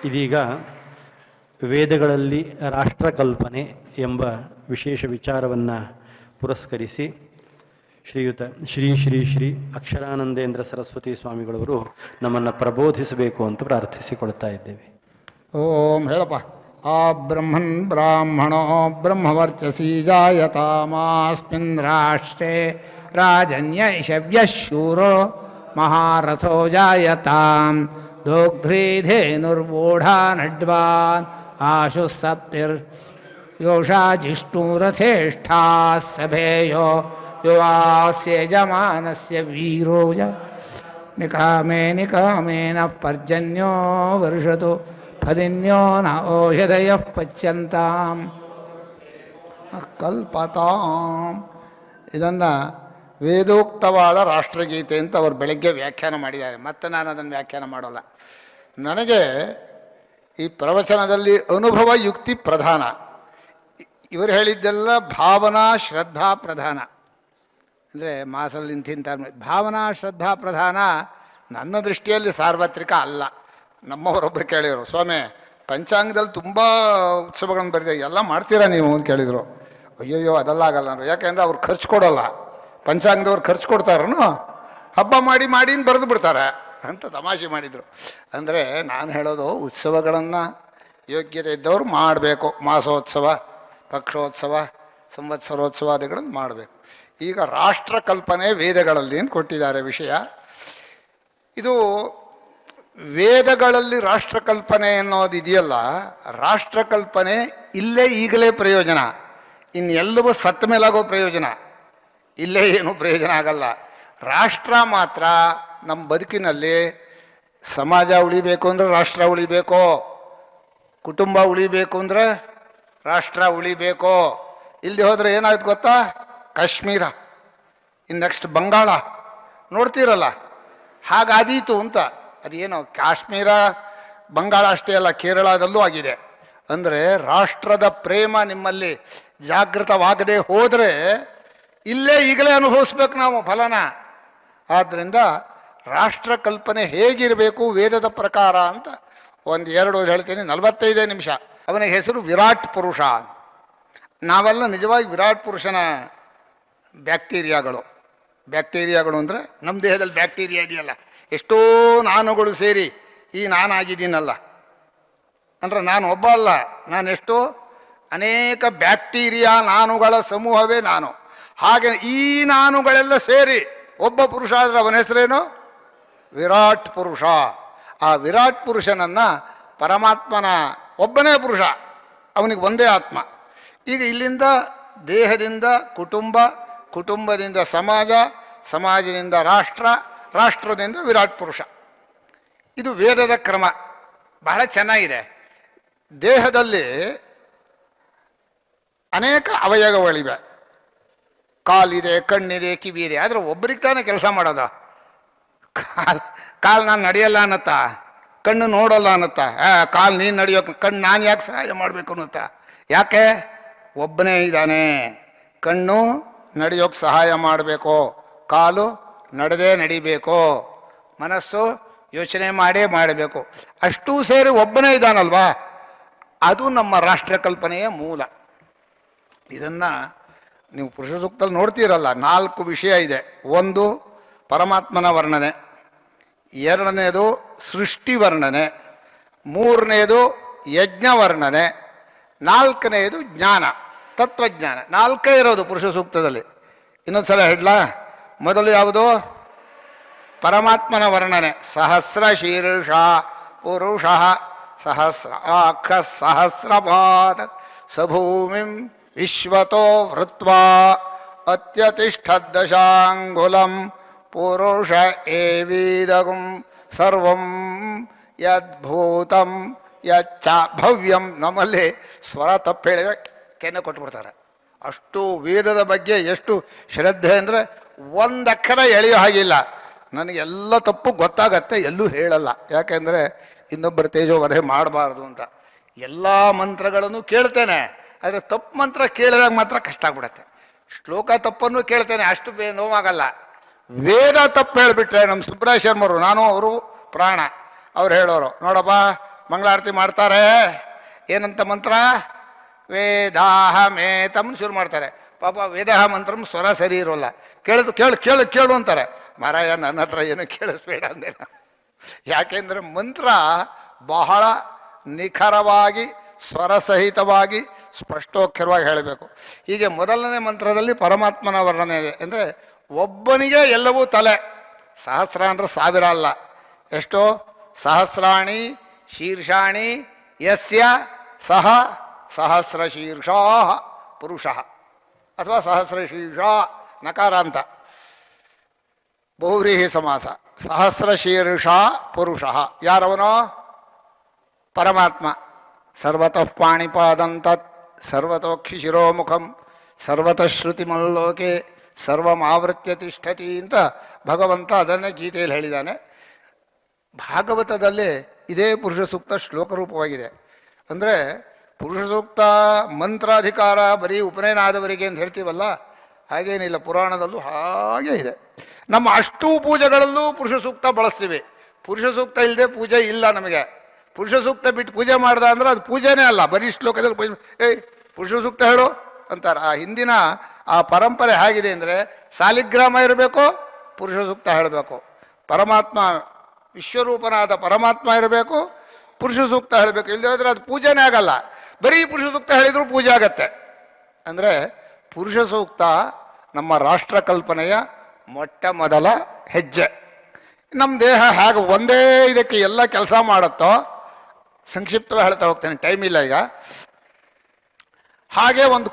ಇದೀಗ ವೇದಗಳಲ್ಲಿ ರಾಷ್ಟ್ರಕಲ್ಪನೆ ಎಂಬ ವಿಶೇಷ ವಿಚಾರವನ್ನು ಪುರಸ್ಕರಿಸಿ ಶ್ರೀಯುತ ಶ್ರೀ ಶ್ರೀ ಶ್ರೀ ಅಕ್ಷರಾನಂದೇಂದ್ರ ಸರಸ್ವತಿ ಸ್ವಾಮಿಗಳವರು ನಮ್ಮನ್ನು ಪ್ರಬೋಧಿಸಬೇಕು ಅಂತ ಪ್ರಾರ್ಥಿಸಿಕೊಳ್ತಾ ಇದ್ದೇವೆ. ಓಂ ಹೇಳಪ್ಪ. ಆ ಬ್ರಹ್ಮನ್ ಬ್ರಾಹ್ಮಣೋ ಬ್ರಹ್ಮವರ್ಚಸಿ ಜಾಯತಾಮಾಸ್ಮಿನ್ ರಾಷ್ಟ್ರೇ ರಾಜನ್ಯೈಷವ್ಯಶೂರೋ ಮಹಾರಥೋ ಜಾಯತಾಂ ದೋಗ್ಧ್ರೀಧೇನುರ್ವೂಢಾ ನಡ್ವಾನ್ ಆಶು ಸಪ್ತಿರ್ ಯೋಷಾ ಜಿಷ್ಣುರಥೇಷ್ಠಾ ಸಭೇಯೋ ಯುವಾಸ್ಯಜಮಾನಸ್ಯ ವೀರೋಜ ನಿಕಾಮೇನ ಪರ್ಜನ್ಯೋ ವರ್ಷತು ಫಲಿನ್ಯೋ ನ ಓಷಧಯ ಪಚ್ಯಂತಾಂ ಕಲ್ಪತಾಂ. ಇದನ್ನು ವೇದೋಕ್ತವಾದ ರಾಷ್ಟ್ರಗೀತೆ ಅಂತ ಅವರು ಬೆಳಗ್ಗೆ ವ್ಯಾಖ್ಯಾನ ಮಾಡಿದ್ದಾರೆ. ಮತ್ತೆ ನಾನು ಅದನ್ನು ವ್ಯಾಖ್ಯಾನ ಮಾಡೋಲ್ಲ. ನನಗೆ ಈ ಪ್ರವಚನದಲ್ಲಿ ಅನುಭವ ಯುಕ್ತಿ ಪ್ರಧಾನ. ಇವರು ಹೇಳಿದ್ದೆಲ್ಲ ಭಾವನಾ ಶ್ರದ್ಧಾ ಪ್ರಧಾನ. ಅಂದರೆ ಮಾಸಲ್ಲಿ ಇಂತಿಂತ ಭಾವನಾ ಶ್ರದ್ಧಾ ಪ್ರಧಾನ ನನ್ನ ದೃಷ್ಟಿಯಲ್ಲಿ ಸಾರ್ವತ್ರಿಕ ಅಲ್ಲ. ನಮ್ಮವರೊಬ್ಬರು ಕೇಳಿದರು, ಸ್ವಾಮಿ ಪಂಚಾಂಗದಲ್ಲಿ ತುಂಬ ಉತ್ಸವಗಳನ್ನು ಬರೆದಿದೆ, ಎಲ್ಲ ಮಾಡ್ತೀರಾ ನೀವು ಅಂತ ಕೇಳಿದರು. ಅಯ್ಯಯ್ಯೋ ಅದೆಲ್ಲ ಆಗಲ್ಲ ಅಂದರು. ಯಾಕೆಂದರೆ ಅವ್ರು ಖರ್ಚು ಕೊಡೋಲ್ಲ. ಪಂಚಾಂಗದವ್ರು ಖರ್ಚು ಕೊಡ್ತಾರನು, ಹಬ್ಬ ಮಾಡಿ ಅಂತ ಬರೆದು ಬಿಡ್ತಾರೆ ಅಂತ ತಮಾಷೆ ಮಾಡಿದರು. ಅಂದರೆ ನಾನು ಹೇಳೋದು ಉತ್ಸವಗಳನ್ನು ಯೋಗ್ಯತೆ ಇದ್ದವ್ರು ಮಾಡಬೇಕು. ಮಾಸೋತ್ಸವ, ಪಕ್ಷೋತ್ಸವ, ಸಂವತ್ಸರೋತ್ಸವಾದಿಗಳನ್ನು ಮಾಡಬೇಕು. ಈಗ ರಾಷ್ಟ್ರಕಲ್ಪನೆ ವೇದಗಳಲ್ಲಿ ಅಂತ ಕೊಟ್ಟಿದ್ದಾರೆ ವಿಷಯ. ಇದು ವೇದಗಳಲ್ಲಿ ರಾಷ್ಟ್ರಕಲ್ಪನೆ ಅನ್ನೋದು ಇದೆಯಲ್ಲ, ರಾಷ್ಟ್ರಕಲ್ಪನೆ ಇಲ್ಲೇ ಈಗಲೇ ಪ್ರಯೋಜನ. ಇನ್ನೆಲ್ಲವೂ ಸತ್ತ ಮೇಲಾಗೋ ಪ್ರಯೋಜನ. ಇಲ್ಲೇ ಏನೂ ಪ್ರಯೋಜನ ಆಗಲ್ಲ. ರಾಷ್ಟ್ರ ಮಾತ್ರ ನಮ್ಮ ಬದುಕಿನಲ್ಲಿ ಸಮಾಜ ಉಳಿಬೇಕು ಅಂದರೆ ರಾಷ್ಟ್ರ ಉಳಿಬೇಕು, ಕುಟುಂಬ ಉಳಿಬೇಕು ಅಂದರೆ ರಾಷ್ಟ್ರ ಉಳಿಬೇಕು. ಇಲ್ಲಿ ಹೋದರೆ ಏನಾಯ್ತು ಗೊತ್ತಾ? ಕಾಶ್ಮೀರ, ಇನ್ನು ನೆಕ್ಸ್ಟ್ ಬಂಗಾಳ ನೋಡ್ತೀರಲ್ಲ, ಹಾಗಾದೀತು ಅಂತ. ಅದೇನೋ ಕಾಶ್ಮೀರ ಬಂಗಾಳ ಅಷ್ಟೇ ಅಲ್ಲ, ಕೇರಳದಲ್ಲೂ ಆಗಿದೆ. ಅಂದರೆ ರಾಷ್ಟ್ರದ ಪ್ರೇಮ ನಿಮ್ಮಲ್ಲಿ ಜಾಗೃತವಾಗದೆ ಹೋದರೆ ಇಲ್ಲೇ ಈಗಲೇ ಅನುಭವಿಸ್ಬೇಕು ನಾವು ಫಲನ. ಆದ್ದರಿಂದ ರಾಷ್ಟ್ರಕಲ್ಪನೆ ಹೇಗಿರಬೇಕು ವೇದದ ಪ್ರಕಾರ ಅಂತ ಎರಡು ಹೇಳ್ತೀನಿ. 45 ನಿಮಿಷ. ಅವನಿಗೆ ಹೆಸರು ವಿರಾಟ್ ಪುರುಷ. ನಾವೆಲ್ಲ ನಿಜವಾಗಿ ವಿರಾಟ್ ಪುರುಷನ ಬ್ಯಾಕ್ಟೀರಿಯಾಗಳು ಅಂದರೆ ನಮ್ಮ ದೇಹದಲ್ಲಿ ಬ್ಯಾಕ್ಟೀರಿಯಾ ಇದೆಯಲ್ಲ, ಎಷ್ಟೋ ನಾನುಗಳು ಸೇರಿ ಈ ನಾನಾಗಿದ್ದೀನಲ್ಲ. ಅಂದರೆ ನಾನು ಒಬ್ಬ ಅಲ್ಲ, ನಾನೆಷ್ಟೋ ಅನೇಕ ಬ್ಯಾಕ್ಟೀರಿಯಾ ನಾನುಗಳ ಸಮೂಹವೇ ನಾನು. ಹಾಗೆ ಈ ನಾನುಗಳೆಲ್ಲ ಸೇರಿ ಒಬ್ಬ ಪುರುಷ ಆದರೆ ಅವನ ಹೆಸರೇನು? ವಿರಾಟ್ ಪುರುಷ. ಆ ವಿರಾಟ್ ಪುರುಷನನ್ನು ಪರಮಾತ್ಮನ ಒಬ್ಬನೇ ಪುರುಷ, ಅವನಿಗೆ ಒಂದೇ ಆತ್ಮ. ಈಗ ಇಲ್ಲಿಂದ ದೇಹದಿಂದ ಕುಟುಂಬ, ಕುಟುಂಬದಿಂದ ಸಮಾಜ, ಸಮಾಜದಿಂದ ರಾಷ್ಟ್ರ, ರಾಷ್ಟ್ರದಿಂದ ವಿರಾಟ್ ಪುರುಷ. ಇದು ವೇದದ ಕ್ರಮ. ಬಹಳ ಚೆನ್ನಾಗಿದೆ. ದೇಹದಲ್ಲಿ ಅನೇಕ ಅವಯವಗಳಿವೆ. ಕಾಲಿದೆ, ಕಣ್ಣಿದೆ, ಕಿವಿ ಇದೆ. ಆದರೆ ಒಬ್ಬರಿಗೆ ತಾನೇ ಕೆಲಸ ಮಾಡೋದು. ಕಾಲು ನಾನು ನಡೆಯಲ್ಲ ಅನ್ನತ್ತಾ, ಕಣ್ಣು ನೋಡೋಲ್ಲ ಅನ್ನತ್ತಾ, ಕಾಲು ನೀನು ನಡೆಯೋಕೆ, ಕಣ್ಣು ನಾನು ಯಾಕೆ ಸಹಾಯ ಮಾಡಬೇಕು ಅನ್ನತ್ತಾ? ಯಾಕೆ? ಒಬ್ಬನೇ ಇದ್ದಾನೆ. ಕಣ್ಣು ನಡೆಯೋಕೆ ಸಹಾಯ ಮಾಡಬೇಕು, ಕಾಲು ನಡೆದೇ ನಡಿಬೇಕು, ಮನಸ್ಸು ಯೋಚನೆ ಮಾಡಬೇಕು. ಅಷ್ಟೂ ಸೇರಿ ಒಬ್ಬನೇ ಇದ್ದಾನಲ್ವಾ, ಅದು ನಮ್ಮ ರಾಷ್ಟ್ರಕಲ್ಪನೆಯ ಮೂಲ. ಇದನ್ನು ನೀವು ಪುರುಷ ಸೂಕ್ತದಲ್ಲಿ ನೋಡ್ತೀರಲ್ಲ, 4 ವಿಷಯ ಇದೆ. 1 ಪರಮಾತ್ಮನ ವರ್ಣನೆ, 2ನೇದು ಸೃಷ್ಟಿ ವರ್ಣನೆ, 3ನೇದು ಯಜ್ಞ ವರ್ಣನೆ, 4ನೇದು ಜ್ಞಾನ, ತತ್ವಜ್ಞಾನ. 4 ಇರೋದು ಪುರುಷ ಸೂಕ್ತದಲ್ಲಿ. ಇನ್ನೊಂದು ಸಲ ಹೇಳಲಾ? ಮೊದಲು ಯಾವುದು? ಪರಮಾತ್ಮನ ವರ್ಣನೆ. ಸಹಸ್ರ ಶೀರ್ಷ ಪುರುಷ ಸಹಸ್ರಾಕ್ಷ ಸಹಸ್ರಪಾದ ಸಭೂಮಿಂ ವಿಶ್ವತೋ ವೃತ್ವಾ ಅತ್ಯತಿಷ್ಠದ್ದಶಾಂಗುಲಂ ಪುರುಷ ಏವೀದಗುಂ ಸರ್ವಂ ಯದ್ಭೂತಂ ಯಚ್ಚ ಭವ್ಯಂ. ನಮ್ಮಲ್ಲಿ ಸ್ವರ ತಪ್ಪು ಹೇಳಿದರೆ ಕೆನ್ನೆ ಕೊಟ್ಬಿಡ್ತಾರೆ. ಅಷ್ಟು ವೇದದ ಬಗ್ಗೆ ಎಷ್ಟು ಶ್ರದ್ಧೆ ಅಂದರೆ ಒಂದು ಅಕ್ಷರ ಎಳೆಯೋ ಹಾಗಿಲ್ಲ. ನನಗೆಲ್ಲ ತಪ್ಪು ಗೊತ್ತಾಗತ್ತೆ, ಎಲ್ಲೂ ಹೇಳಲ್ಲ. ಯಾಕೆಂದರೆ ಇನ್ನೊಬ್ಬರ ತೇಜೋವಧೆ ಮಾಡಬಾರ್ದು ಅಂತ. ಎಲ್ಲ ಮಂತ್ರಗಳನ್ನು ಕೇಳ್ತೇನೆ, ಆದರೆ ತಪ್ಪು ಮಂತ್ರ ಕೇಳಿದಾಗ ಮಾತ್ರ ಕಷ್ಟ ಆಗ್ಬಿಡತ್ತೆ. ಶ್ಲೋಕ ತಪ್ಪನ್ನು ಕೇಳ್ತೇನೆ, ಅಷ್ಟು ನೋವಾಗಲ್ಲ. ವೇದ ತಪ್ಪು ಹೇಳಿಬಿಟ್ರೆ, ನಮ್ಮ ಸುಬ್ರಾಯ ಶರ್ಮರು, ನಾನು ಅವರು ಪ್ರಾಣ, ಅವ್ರು ಹೇಳೋರು, ನೋಡಪ್ಪ ಮಂಗಳಾರತಿ ಮಾಡ್ತಾರೆ. ಏನಂತ ಮಂತ್ರ? ವೇದಾಹಮೇತಂ ಶುರು ಮಾಡ್ತಾರೆ. ಪಾಪ ವೇದಾಹ ಮಂತ್ರಂ ಸ್ವರ ಸರಿ ಇರೋಲ್ಲ. ಕೇಳಿದು ಕೇಳು ಕೇಳು ಕೇಳು ಅಂತಾರೆ. ಮಾರಾಯ, ನನ್ನ ಹತ್ರ ಏನು ಕೇಳಿಸ್ಬೇಡ ಅಂದೆ. ಯಾಕೆಂದರೆ ಮಂತ್ರ ಬಹಳ ನಿಖರವಾಗಿ ಸ್ವರಸಹಿತವಾಗಿ ಸ್ಪಷ್ಟೋಕ್ಷರವಾಗಿ ಹೇಳಬೇಕು. ಹೀಗೆ ಮೊದಲನೇ ಮಂತ್ರದಲ್ಲಿ ಪರಮಾತ್ಮನ ವರ್ಣನೆ ಇದೆ. ಅಂದರೆ ಒಬ್ಬನಿಗೆ ಎಲ್ಲವೂ ತಲೆ. ಸಹಸ್ರ ಅಂದರೆ ಸಾವಿರ ಅಲ್ಲ. ಎಷ್ಟೋ? ಸಹಸ್ರಾಣಿ ಶೀರ್ಷಾಣಿ ಯಸ್ಯ ಸಹ ಸಹಸ್ರಶೀರ್ಷಾ ಪುರುಷ, ಅಥವಾ ಸಹಸ್ರಶೀರ್ಷ ನಕಾರ ಅಂತ ಬಹುವ್ರೀಹಿ ಸಮಾಸ. ಸಹಸ್ರಶೀರ್ಷ ಪುರುಷ ಯಾರವನೋ? ಪರಮಾತ್ಮ. ಸರ್ವತಃ ಪಾಣಿಪಾದಂತತ್ ಸರ್ವತೋಕ್ಷಿ ಶಿರೋಮುಖಂ ಸರ್ವತಃ ಶ್ರುತಿಮಲ್ಲೋಕೆ ಸರ್ವಮಾವೃತ್ಯ ತಿಷ್ಠತಿ ಅಂತ ಭಗವಂತ ಅದನ್ನೇ ಗೀತೆಯಲ್ಲಿ ಹೇಳಿದ್ದಾನೆ. ಭಾಗವತದಲ್ಲಿ ಇದೇ ಪುರುಷ ಸೂಕ್ತ ಶ್ಲೋಕರೂಪವಾಗಿದೆ. ಅಂದರೆ ಪುರುಷ ಸೂಕ್ತ ಮಂತ್ರಾಧಿಕಾರ ಬರೀ ಉಪನಯನ ಆದವರಿಗೆ ಅಂತ ಹೇಳ್ತೀವಲ್ಲ, ಹಾಗೇನಿಲ್ಲ. ಪುರಾಣದಲ್ಲೂ ಹಾಗೇ ಇದೆ. ನಮ್ಮ ಅಷ್ಟೂ ಪೂಜೆಗಳಲ್ಲೂ ಪುರುಷ ಸೂಕ್ತ ಬಳಸ್ತೀವಿ. ಪುರುಷ ಸೂಕ್ತ ಇಲ್ಲದೆ ಪೂಜೆ ಇಲ್ಲ ನಮಗೆ. ಪುರುಷ ಸೂಕ್ತ ಬಿಟ್ಟು ಪೂಜೆ ಮಾಡ್ದ ಅಂದ್ರೆ ಅದು ಪೂಜೆನೇ ಅಲ್ಲ. ಬರೀ ಶ್ಲೋಕದಲ್ಲಿ ಪೂಜೆ, ಪುರುಷ ಸೂಕ್ತ ಹೇಳು ಅಂತಾರೆ. ಆ ಹಿಂದಿನ ಆ ಪರಂಪರೆ ಹೇಗಿದೆ ಅಂದರೆ, ಸಾಲಿಗ್ರಾಮ ಇರಬೇಕು, ಪುರುಷ ಸೂಕ್ತ ಹೇಳಬೇಕು. ಪರಮಾತ್ಮ ವಿಶ್ವರೂಪನಾದ ಪರಮಾತ್ಮ ಇರಬೇಕು, ಪುರುಷ ಸೂಕ್ತ ಹೇಳಬೇಕು. ಇಲ್ಲದೆ ಹೋದರೆ ಅದು ಪೂಜೆನೇ ಆಗಲ್ಲ. ಬರೀ ಪುರುಷ ಸೂಕ್ತ ಹೇಳಿದರೂ ಪೂಜೆ ಆಗತ್ತೆ. ಅಂದರೆ ಪುರುಷ ಸೂಕ್ತ ನಮ್ಮ ರಾಷ್ಟ್ರ ಕಲ್ಪನೆಯ ಮೊಟ್ಟ ಮೊದಲ ಹೆಜ್ಜೆ. ನಮ್ಮ ದೇಹ ಹೇಗೆ ಒಂದೇ ಇದಕ್ಕೆ ಎಲ್ಲ ಕೆಲಸ ಮಾಡುತ್ತೋ, ಸಂಕ್ಷಿಪ್ತವಾಗಿ ಹೇಳ್ತಾ ಹೋಗ್ತೇನೆ, ಟೈಮ್ ಇಲ್ಲ ಈಗ. ಹಾಗೆ ಒಂದು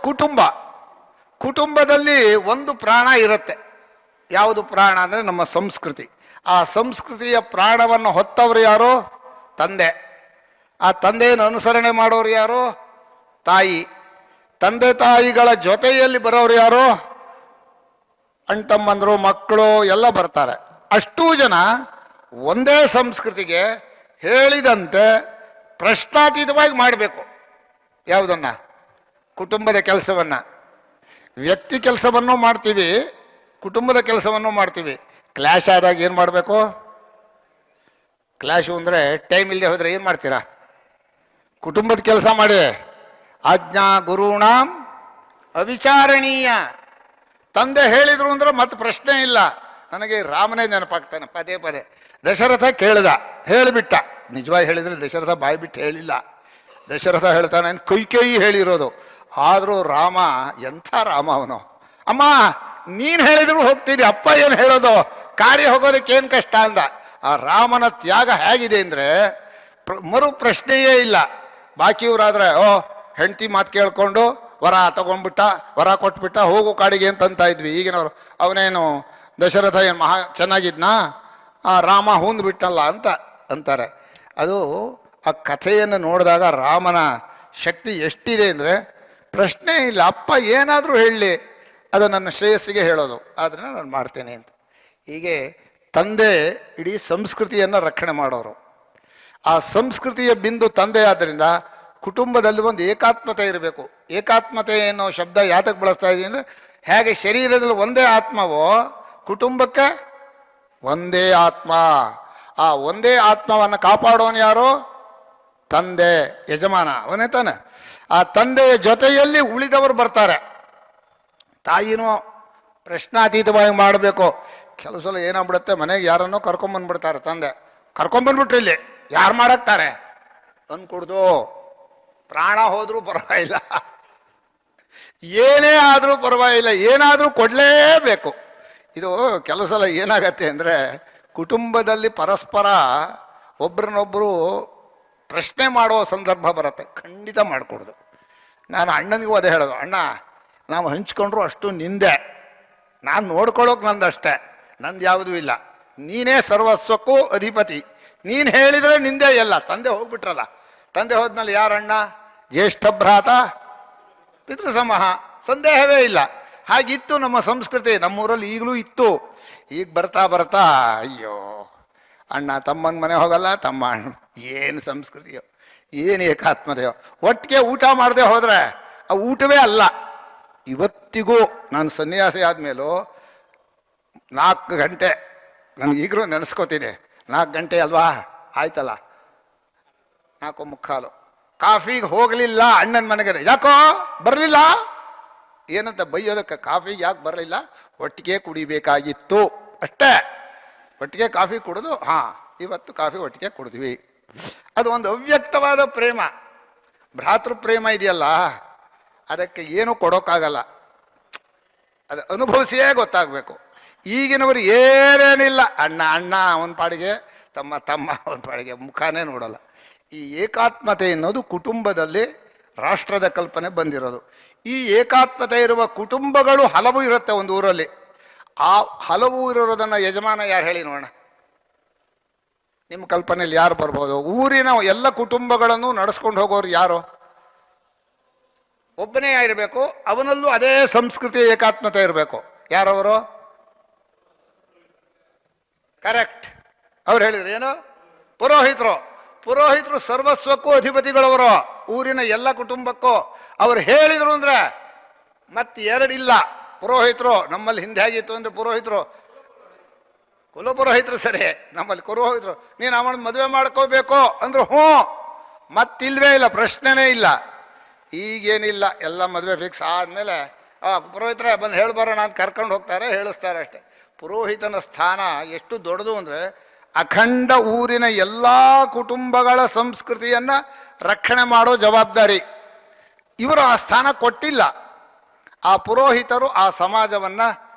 ಕುಟುಂಬದಲ್ಲಿ ಒಂದು ಪ್ರಾಣ ಇರುತ್ತೆ. ಯಾವುದು ಪ್ರಾಣ ಅಂದರೆ ನಮ್ಮ ಸಂಸ್ಕೃತಿ. ಆ ಸಂಸ್ಕೃತಿಯ ಪ್ರಾಣವನ್ನು ಹೊತ್ತವರು ಯಾರು? ತಂದೆ. ಆ ತಂದೆಯನ್ನು ಅನುಸರಣೆ ಮಾಡೋರು ಯಾರು? ತಾಯಿ. ತಂದೆ ತಾಯಿಗಳ ಜೊತೆಯಲ್ಲಿ ಬರೋರು ಯಾರು? ಅಣ್ತಮ್ಮಂದರು, ಮಕ್ಕಳು ಎಲ್ಲ ಬರ್ತಾರೆ. ಅಷ್ಟೂ ಜನ ಒಂದೇ ಸಂಸ್ಕೃತಿಗೆ ಹೇಳಿದಂತೆ ಪ್ರಶ್ನಾತೀತವಾಗಿ ಮಾಡಬೇಕು. ಯಾವುದನ್ನು? ಕುಟುಂಬದ ಕೆಲಸವನ್ನು. ವ್ಯಕ್ತಿ ಕೆಲಸವನ್ನು ಮಾಡ್ತೀವಿ, ಕುಟುಂಬದ ಕೆಲಸವನ್ನು ಮಾಡ್ತೀವಿ. ಕ್ಲಾಶ್ ಆದಾಗ ಏನು ಮಾಡಬೇಕು? ಕ್ಲಾಶು ಅಂದರೆ ಟೈಮ್ ಇಲ್ಲದೆ ಹೋದರೆ ಏನು ಮಾಡ್ತೀರಾ? ಕುಟುಂಬದ ಕೆಲಸ ಮಾಡಿ. ಆಜ್ಞಾ ಗುರುಣಾಂ ಅವಿಚಾರಣೀಯ. ತಂದೆ ಹೇಳಿದರು ಅಂದ್ರೆ ಮತ್ತೆ ಪ್ರಶ್ನೆ ಇಲ್ಲ. ನನಗೆ ರಾಮನೇ ನೆನಪಾಗ್ತಾನೆ ಪದೇ ಪದೇ. ದಶರಥ ಕೇಳ್ದ, ಹೇಳಿಬಿಟ್ಟ. ನಿಜವಾಗಿ ಹೇಳಿದರೆ ದಶರಥ ಬಾಯಿ ಬಿಟ್ಟು ಹೇಳಿಲ್ಲ. ದಶರಥ ಹೇಳ್ತಾನೆ, ಕೈಕೇಯಿ ಹೇಳಿರೋದು. ಆದರೂ ರಾಮ ಎಂಥ ರಾಮ ಅವನು. ಅಮ್ಮ ನೀನು ಹೇಳಿದ್ರು ಹೋಗ್ತೀನಿ, ಅಪ್ಪ ಏನು ಹೇಳೋದು, ಕಾರ್ಯ ಹೋಗೋದಕ್ಕೆ ಏನು ಕಷ್ಟ ಅಂದ. ಆ ರಾಮನ ತ್ಯಾಗ ಹೇಗಿದೆ ಅಂದರೆ ಮರು ಪ್ರಶ್ನೆಯೇ ಇಲ್ಲ. ಬಾಕಿಯವರಾದರೆ ಹೆಂಡತಿ ಮಾತು ಕೇಳ್ಕೊಂಡು ವರ ತಗೊಂಡ್ಬಿಟ್ಟ, ವರ ಕೊಟ್ಬಿಟ್ಟ, ಹೋಗು ಕಾಡಿಗೆ ಅಂತಂತ ಇದ್ವಿ. ಈಗಿನವರು ಅವನೇನು ದಶರಥ ಏನು ಮಹಾ ಚೆನ್ನಾಗಿದ್ನಾ, ರಾಮ ಹೂಂದು ಬಿಟ್ಟಲ್ಲ ಅಂತ ಅಂತಾರೆ. ಅದು ಆ ಕಥೆಯನ್ನು ನೋಡಿದಾಗ ರಾಮನ ಶಕ್ತಿ ಎಷ್ಟಿದೆ ಅಂದರೆ ಪ್ರಶ್ನೆ ಇಲ್ಲ. ಅಪ್ಪ ಏನಾದರೂ ಹೇಳಲಿ, ಅದು ನನ್ನ ಶ್ರೇಯಸ್ಸಿಗೆ ಹೇಳೋದು, ಆದರೆ ನಾನು ಮಾಡ್ತೇನೆ ಅಂತ. ಹೀಗೆ ತಂದೆ ಇಡೀ ಸಂಸ್ಕೃತಿಯನ್ನು ರಕ್ಷಣೆ ಮಾಡೋರು. ಆ ಸಂಸ್ಕೃತಿಯ ಬಿಂದು ತಂದೆ. ಆದ್ದರಿಂದ ಕುಟುಂಬದಲ್ಲಿ ಒಂದು ಏಕಾತ್ಮತೆ ಇರಬೇಕು. ಏಕಾತ್ಮತೆ ಅನ್ನೋ ಶಬ್ದ ಯಾತಕ್ಕೆ ಬಳಸ್ತಾ ಇದ್ದೀನಿ ಅಂದರೆ, ಹೇಗೆ ಶರೀರದಲ್ಲಿ ಒಂದೇ ಆತ್ಮವೋ ಕುಟುಂಬಕ್ಕೆ ಒಂದೇ ಆತ್ಮ. ಆ ಒಂದೇ ಆತ್ಮವನ್ನು ಕಾಪಾಡೋನು ಯಾರು? ತಂದೆ, ಯಜಮಾನ ಅವನೇ ತಾನೆ. ಆ ತಂದೆಯ ಜೊತೆಯಲ್ಲಿ ಉಳಿದವರು ಬರ್ತಾರೆ. ತಾಯಿನೂ ಪ್ರಶ್ನಾತೀತವಾಗಿ ಮಾಡಬೇಕು. ಕೆಲವು ಸಲ ಏನಾಗ್ಬಿಡುತ್ತೆ, ಮನೆಗೆ ಯಾರನ್ನೋ ಕರ್ಕೊಂಬಂದ್ಬಿಡ್ತಾರೆ ತಂದೆ. ಕರ್ಕೊಂಬಂದ್ಬಿಟ್ರಿ ಇಲ್ಲಿ ಯಾರು ಮಾಡಾಕ್ತಾರೆ ಅಂದ್ಕೊಡ್ದು. ಪ್ರಾಣ ಹೋದರೂ ಪರವಾಗಿಲ್ಲ, ಏನೇ ಆದರೂ ಪರವಾಗಿಲ್ಲ, ಏನಾದರೂ ಕೊಡಲೇಬೇಕು. ಇದು ಕೆಲವು ಸಲ ಏನಾಗತ್ತೆ ಅಂದರೆ, ಕುಟುಂಬದಲ್ಲಿ ಪರಸ್ಪರ ಒಬ್ರನ್ನೊಬ್ಬರು ಪ್ರಶ್ನೆ ಮಾಡೋ ಸಂದರ್ಭ ಬರುತ್ತೆ. ಖಂಡಿತ ಮಾಡಿಕೊಡ್ದು. ನಾನು ಅಣ್ಣನಿಗೂ ಅದೇ ಹೇಳೋದು, ಅಣ್ಣ ನಾವು ಹಂಚ್ಕೊಂಡ್ರು ಅಷ್ಟು ನಿಂದೆ, ನಾನು ನೋಡ್ಕೊಳ್ಳೋಕೆ ನಂದಷ್ಟೇ, ನಂದು ಯಾವುದೂ ಇಲ್ಲ, ನೀನೇ ಸರ್ವಸ್ವಕ್ಕೂ ಅಧಿಪತಿ, ನೀನು ಹೇಳಿದರೆ ನಿಂದೆ ಎಲ್ಲ. ತಂದೆ ಹೋಗ್ಬಿಟ್ರಲ್ಲ, ತಂದೆ ಹೋದ್ಮೇಲೆ ಯಾರಣ್ಣ? ಜ್ಯೇಷ್ಠ ಭ್ರಾತ ಪಿತೃಸಮಃ, ಸಂದೇಹವೇ ಇಲ್ಲ. ಹಾಗಿತ್ತು ನಮ್ಮ ಸಂಸ್ಕೃತಿ. ನಮ್ಮೂರಲ್ಲಿ ಈಗಲೂ ಇತ್ತು. ಈಗ ಬರ್ತಾ ಬರ್ತಾ ಅಯ್ಯೋ, ಅಣ್ಣ ತಮ್ಮನ ಮನೆ ಹೋಗಲ್ಲ, ತಮ್ಮ ಅಣ್ಣ, ಏನು ಸಂಸ್ಕೃತಿಯೋ, ಏನು ಏಕಾತ್ಮತೆಯೋ. ಒಟ್ಟಿಗೆ ಊಟ ಮಾಡದೆ ಹೋದರೆ ಆ ಊಟವೇ ಅಲ್ಲ. ಇವತ್ತಿಗೂ ನಾನು ಸನ್ಯಾಸಿ ಆದಮೇಲೂ 4 ಗಂಟೆ, ನನಗೀಗಲೂ ನೆನೆಸ್ಕೋತೀನಿ, 4 ಗಂಟೆ ಅಲ್ವಾ ಆಯ್ತಲ್ಲ, 4:45. ಕಾಫಿಗೆ ಹೋಗಲಿಲ್ಲ ಅಣ್ಣನ ಮನೆಗೆ. ಯಾಕೋ ಬರಲಿಲ್ಲ? ಏನಂತ ಬೈಯೋದಕ್ಕೆ? ಕಾಫಿಗೆ ಯಾಕೆ ಬರಲಿಲ್ಲ? ಒಟ್ಟಿಗೆ ಕುಡಿಬೇಕಾಗಿತ್ತು ಅಷ್ಟೇ. ಒಟ್ಟಿಗೆ ಕಾಫಿ ಕುಡಿದು ಇವತ್ತು ಕಾಫಿ ಒಟ್ಟಿಗೆ ಕುಡಿದ್ವಿ. ಅದು ಒಂದು ಅವ್ಯಕ್ತವಾದ ಪ್ರೇಮ. ಭ್ರಾತೃ ಪ್ರೇಮ ಇದೆಯಲ್ಲ, ಅದಕ್ಕೆ ಏನೂ ಕೊಡೋಕ್ಕಾಗಲ್ಲ. ಅದು ಅನುಭವಿಸಿಯೇ ಗೊತ್ತಾಗಬೇಕು. ಈಗಿನವರು ಏನೇನಿಲ್ಲ, ಅಣ್ಣ ಅಣ್ಣ ಅವನ ಪಾಡಿಗೆ, ತಮ್ಮ ತಮ್ಮ ಅವನ ಪಾಡಿಗೆ, ಮುಖಾನೇ ನೋಡಲ್ಲ. ಈ ಏಕಾತ್ಮತೆ ಎನ್ನುವುದು ಕುಟುಂಬದಲ್ಲಿ ರಾಷ್ಟ್ರದ ಕಲ್ಪನೆ ಬಂದಿರೋದು. ಈ ಏಕಾತ್ಮತೆ ಇರುವ ಕುಟುಂಬಗಳು ಹಲವು ಇರುತ್ತೆ ಒಂದು ಊರಲ್ಲಿ. ಆ ಹಲವು ಇರೋದನ್ನು ಯಜಮಾನ ಯಾರು ಹೇಳಿ ನೋಡೋಣ? ನಿಮ್ಮ ಕಲ್ಪನೆಯಲ್ಲಿ ಯಾರು ಬರ್ಬೋದು? ಊರಿನ ಎಲ್ಲ ಕುಟುಂಬಗಳನ್ನು ನಡೆಸ್ಕೊಂಡು ಹೋಗೋರು ಯಾರು? ಒಬ್ಬನೇ ಇರಬೇಕು. ಅವನಲ್ಲೂ ಅದೇ ಸಂಸ್ಕೃತಿ ಏಕಾತ್ಮತೆ ಇರಬೇಕು. ಯಾರವರು? ಕರೆಕ್ಟ್. ಅವ್ರು ಹೇಳಿದ್ರು ಏನು? ಪುರೋಹಿತರು. ಪುರೋಹಿತರು ಸರ್ವಸ್ವಕ್ಕೂ ಅಧಿಪತಿಗಳವರು, ಊರಿನ ಎಲ್ಲ ಕುಟುಂಬಕ್ಕೂ. ಅವ್ರು ಹೇಳಿದ್ರು ಅಂದ್ರೆ ಮತ್ತೆ ಎರಡಿಲ್ಲ. ಪುರೋಹಿತರು ನಮ್ಮಲ್ಲಿ ಹಿಂದೆ ಹೇಗಿತ್ತು ಅಂದರೆ ಪುರೋಹಿತರು ಕುಲಪುರೋಹಿತರು ಸರಿ, ನಮ್ಮಲ್ಲಿ ಪುರೋಹಿತರು. ನೀನು ಅವನ ಮದುವೆ ಮಾಡ್ಕೋಬೇಕು ಅಂದ್ರು ಮತ್ತಿಲ್ವೇ ಇಲ್ಲ, ಪ್ರಶ್ನೆನೇ ಇಲ್ಲ. ಈಗೇನಿಲ್ಲ, ಎಲ್ಲ ಮದುವೆ ಫಿಕ್ಸ್ ಆದಮೇಲೆ ಪುರೋಹಿತರೇ ಬಂದು ಹೇಳ್ಬರೋಣ ಅಂತ ಕರ್ಕೊಂಡು ಹೋಗ್ತಾರೆ, ಹೇಳಿಸ್ತಾರೆ ಅಷ್ಟೆ. ಪುರೋಹಿತನ ಸ್ಥಾನ ಎಷ್ಟು ದೊಡ್ಡದು ಅಂದರೆ ಅಖಂಡ ಊರಿನ ಎಲ್ಲ ಕುಟುಂಬಗಳ ಸಂಸ್ಕೃತಿಯನ್ನು ರಕ್ಷಣೆ ಮಾಡೋ ಜವಾಬ್ದಾರಿ. ಇವರು ಆ ಸ್ಥಾನ ಕೊಟ್ಟಿಲ್ಲ. ಆ ಪುರೋಹಿತರು ಆ ಸಮಾಜವನ್ನು